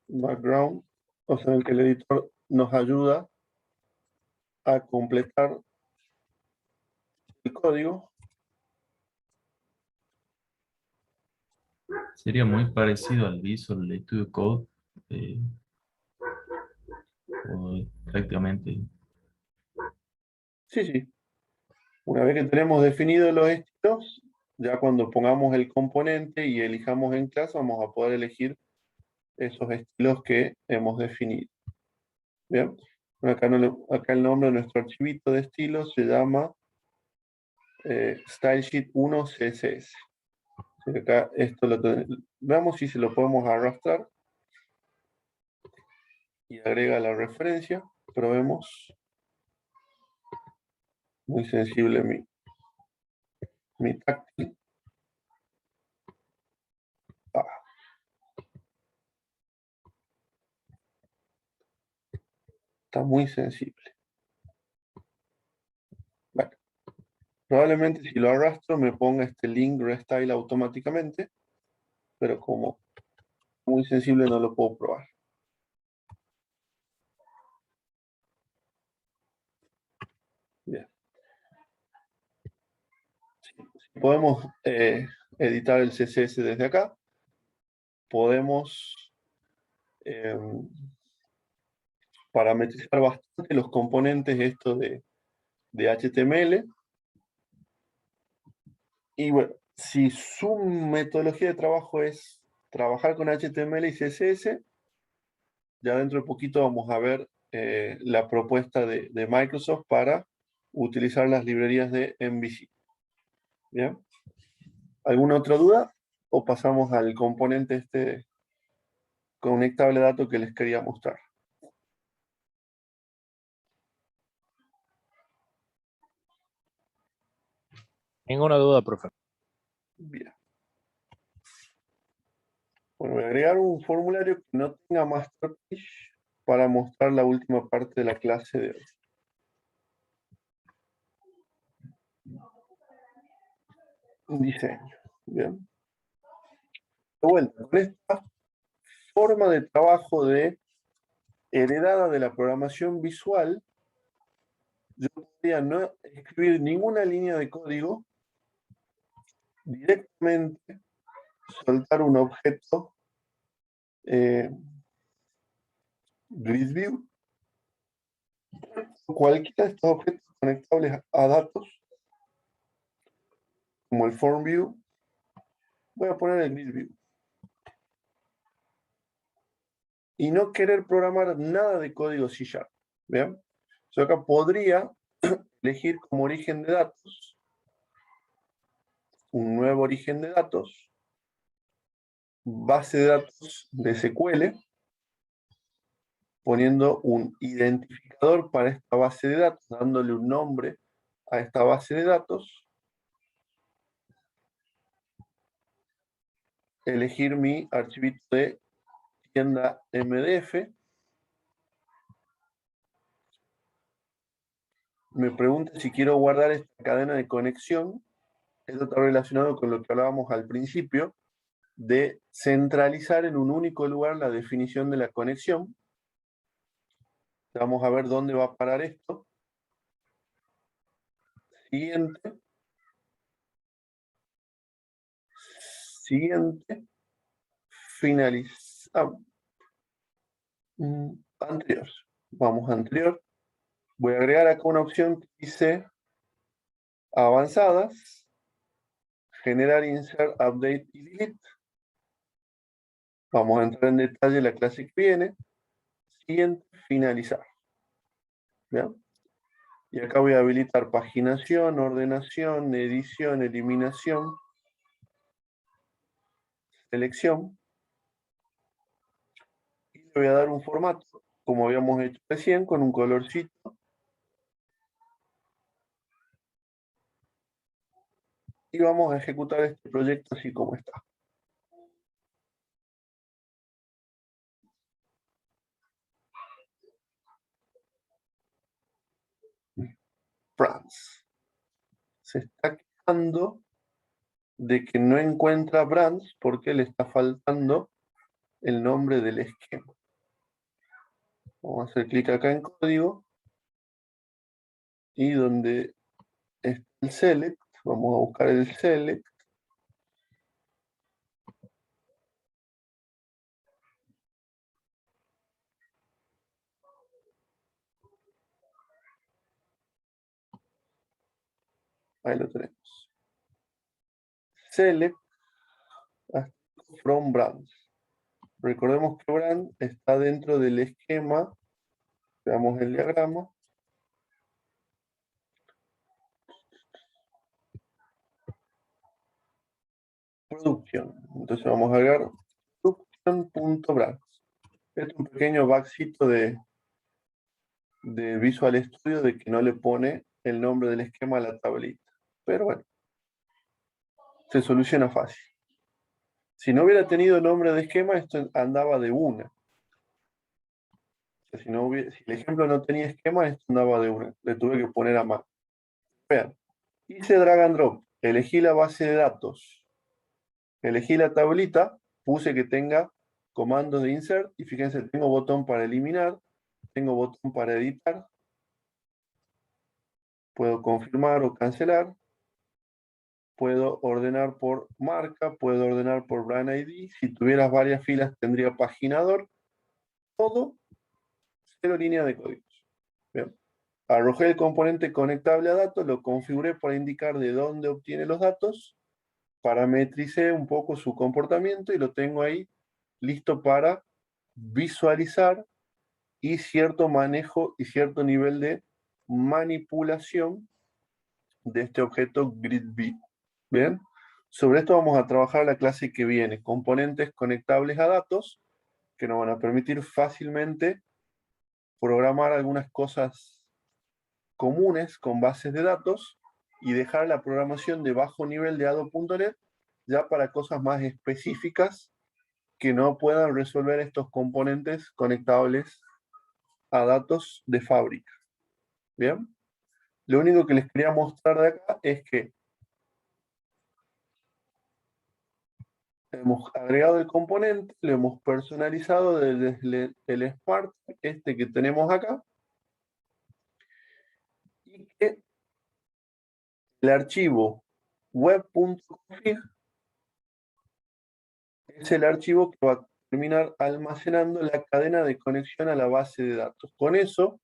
background, o sea, en que el editor nos ayuda a completar el código. Sería muy parecido al Visual Studio Code, o prácticamente. Sí, sí. Una vez que tenemos definidos los estilos, ya cuando pongamos el componente y elijamos en clase, vamos a poder elegir esos estilos que hemos definido. Bien. Acá el nombre de nuestro archivito de estilos se llama StyleSheet 1 CSS. Acá esto veamos si se lo podemos arrastrar y agrega la referencia. Probemos. Muy sensible mi táctil. Está muy sensible. Bueno, probablemente si lo arrastro me ponga este link restyle automáticamente, pero como muy sensible no lo puedo probar. Bien. Si podemos editar el CSS desde acá. Podemos parametrizar bastante los componentes estos de HTML. Y bueno, si su metodología de trabajo es trabajar con HTML y CSS, ya dentro de poquito vamos a ver la propuesta de Microsoft para utilizar las librerías de MVC. ¿Bien? ¿Alguna otra duda? ¿O pasamos al componente este conectable dato que les quería mostrar? Ninguna duda, profe. Bien. Bueno, voy a agregar un formulario que no tenga master page para mostrar la última parte de la clase de hoy. Un diseño. Bien. De vuelta, con esta forma de trabajo heredada de la programación visual, yo podría no escribir ninguna línea de código, directamente soltar un objeto grid view, cualquiera de estos objetos conectables a datos, como el form view, voy a poner el grid view. Y no querer programar nada de código C#. ¿Bien? Yo acá podría elegir como origen de datos un nuevo origen de datos, base de datos de SQL, poniendo un identificador para esta base de datos, dándole un nombre a esta base de datos, elegir mi archivito de tienda MDF. Me pregunta si quiero guardar esta cadena de conexión. Esto está relacionado con lo que hablábamos al principio, de centralizar en un único lugar la definición de la conexión. Vamos a ver dónde va a parar esto. Siguiente. Siguiente. Finalizar. Anterior. Vamos a anterior. Voy a agregar acá una opción que dice avanzadas. Generar, insert, update y delete. Vamos a entrar en detalle en la clase que viene. Siguiente, finalizar. ¿Bien? Y acá voy a habilitar paginación, ordenación, edición, eliminación, selección. Y le voy a dar un formato, como habíamos hecho recién, con un colorcito. Y vamos a ejecutar este proyecto así como está. Brands. Se está quejando de que no encuentra brands porque le está faltando el nombre del esquema. Vamos a hacer clic acá en código y donde está el select, vamos a buscar el select. Ahí lo tenemos. Select from brands. Recordemos que brand está dentro del esquema. Veamos el diagrama. Producción. Entonces vamos a agregar production.brands. Este es un pequeño bugcito de Visual Studio de que no le pone el nombre del esquema a la tablita. Pero bueno, se soluciona fácil. Si no hubiera tenido nombre de esquema, esto andaba de una. Si el ejemplo no tenía esquema, esto andaba de una. Le tuve que poner a mano. Vean, hice drag and drop, elegí la base de datos, elegí la tablita, puse que tenga comandos de insert y fíjense, tengo botón para eliminar, tengo botón para editar, puedo confirmar o cancelar, puedo ordenar por marca, puedo ordenar por brand ID, si tuvieras varias filas tendría paginador, todo, 0 línea de códigos. Bien. Arrojé el componente conectable a datos, lo configuré para indicar de dónde obtiene los datos, parametricé un poco su comportamiento y lo tengo ahí listo para visualizar y cierto manejo y cierto nivel de manipulación de este objeto GridView. Bien, sobre esto vamos a trabajar la clase que viene, componentes conectables a datos que nos van a permitir fácilmente programar algunas cosas comunes con bases de datos y dejar la programación de bajo nivel de Ado.NET ya para cosas más específicas que no puedan resolver estos componentes conectables a datos de fábrica. ¿Bien? Lo único que les quería mostrar de acá es que hemos agregado el componente, lo hemos personalizado desde el Smart, este que tenemos acá, y que el archivo web.config es el archivo que va a terminar almacenando la cadena de conexión a la base de datos. Con eso,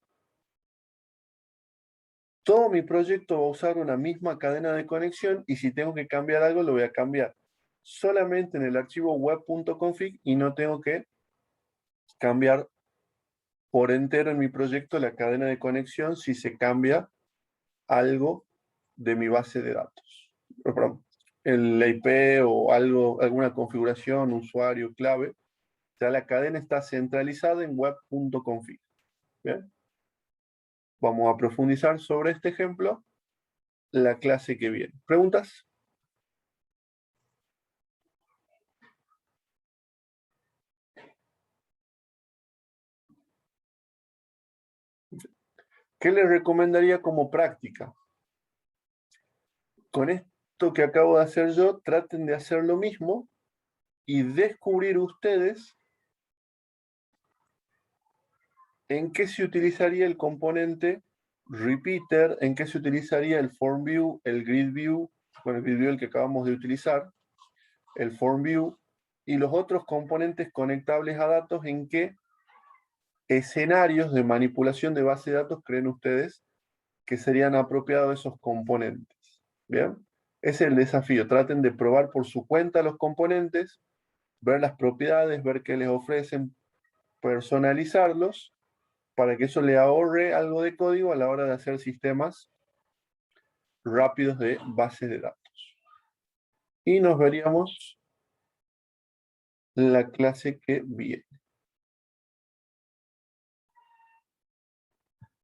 todo mi proyecto va a usar una misma cadena de conexión y si tengo que cambiar algo, lo voy a cambiar solamente en el archivo web.config y no tengo que cambiar por entero en mi proyecto la cadena de conexión si se cambia algo de mi base de datos. Perdón, el IP o algo, alguna configuración, usuario, clave, ya la cadena está centralizada en web.config. ¿Bien? Vamos a profundizar sobre este ejemplo la clase que viene. ¿Preguntas? ¿Qué les recomendaría como práctica? Con esto que acabo de hacer yo, traten de hacer lo mismo y descubrir ustedes en qué se utilizaría el componente repeater, en qué se utilizaría el form view, el grid view, bueno, el grid view el que acabamos de utilizar, el form view y los otros componentes conectables a datos, en qué escenarios de manipulación de base de datos creen ustedes que serían apropiados esos componentes. ¿Bien? Ese es el desafío. Traten de probar por su cuenta los componentes, ver las propiedades, ver qué les ofrecen, personalizarlos, para que eso le ahorre algo de código a la hora de hacer sistemas rápidos de bases de datos. Y nos veríamos en la clase que viene.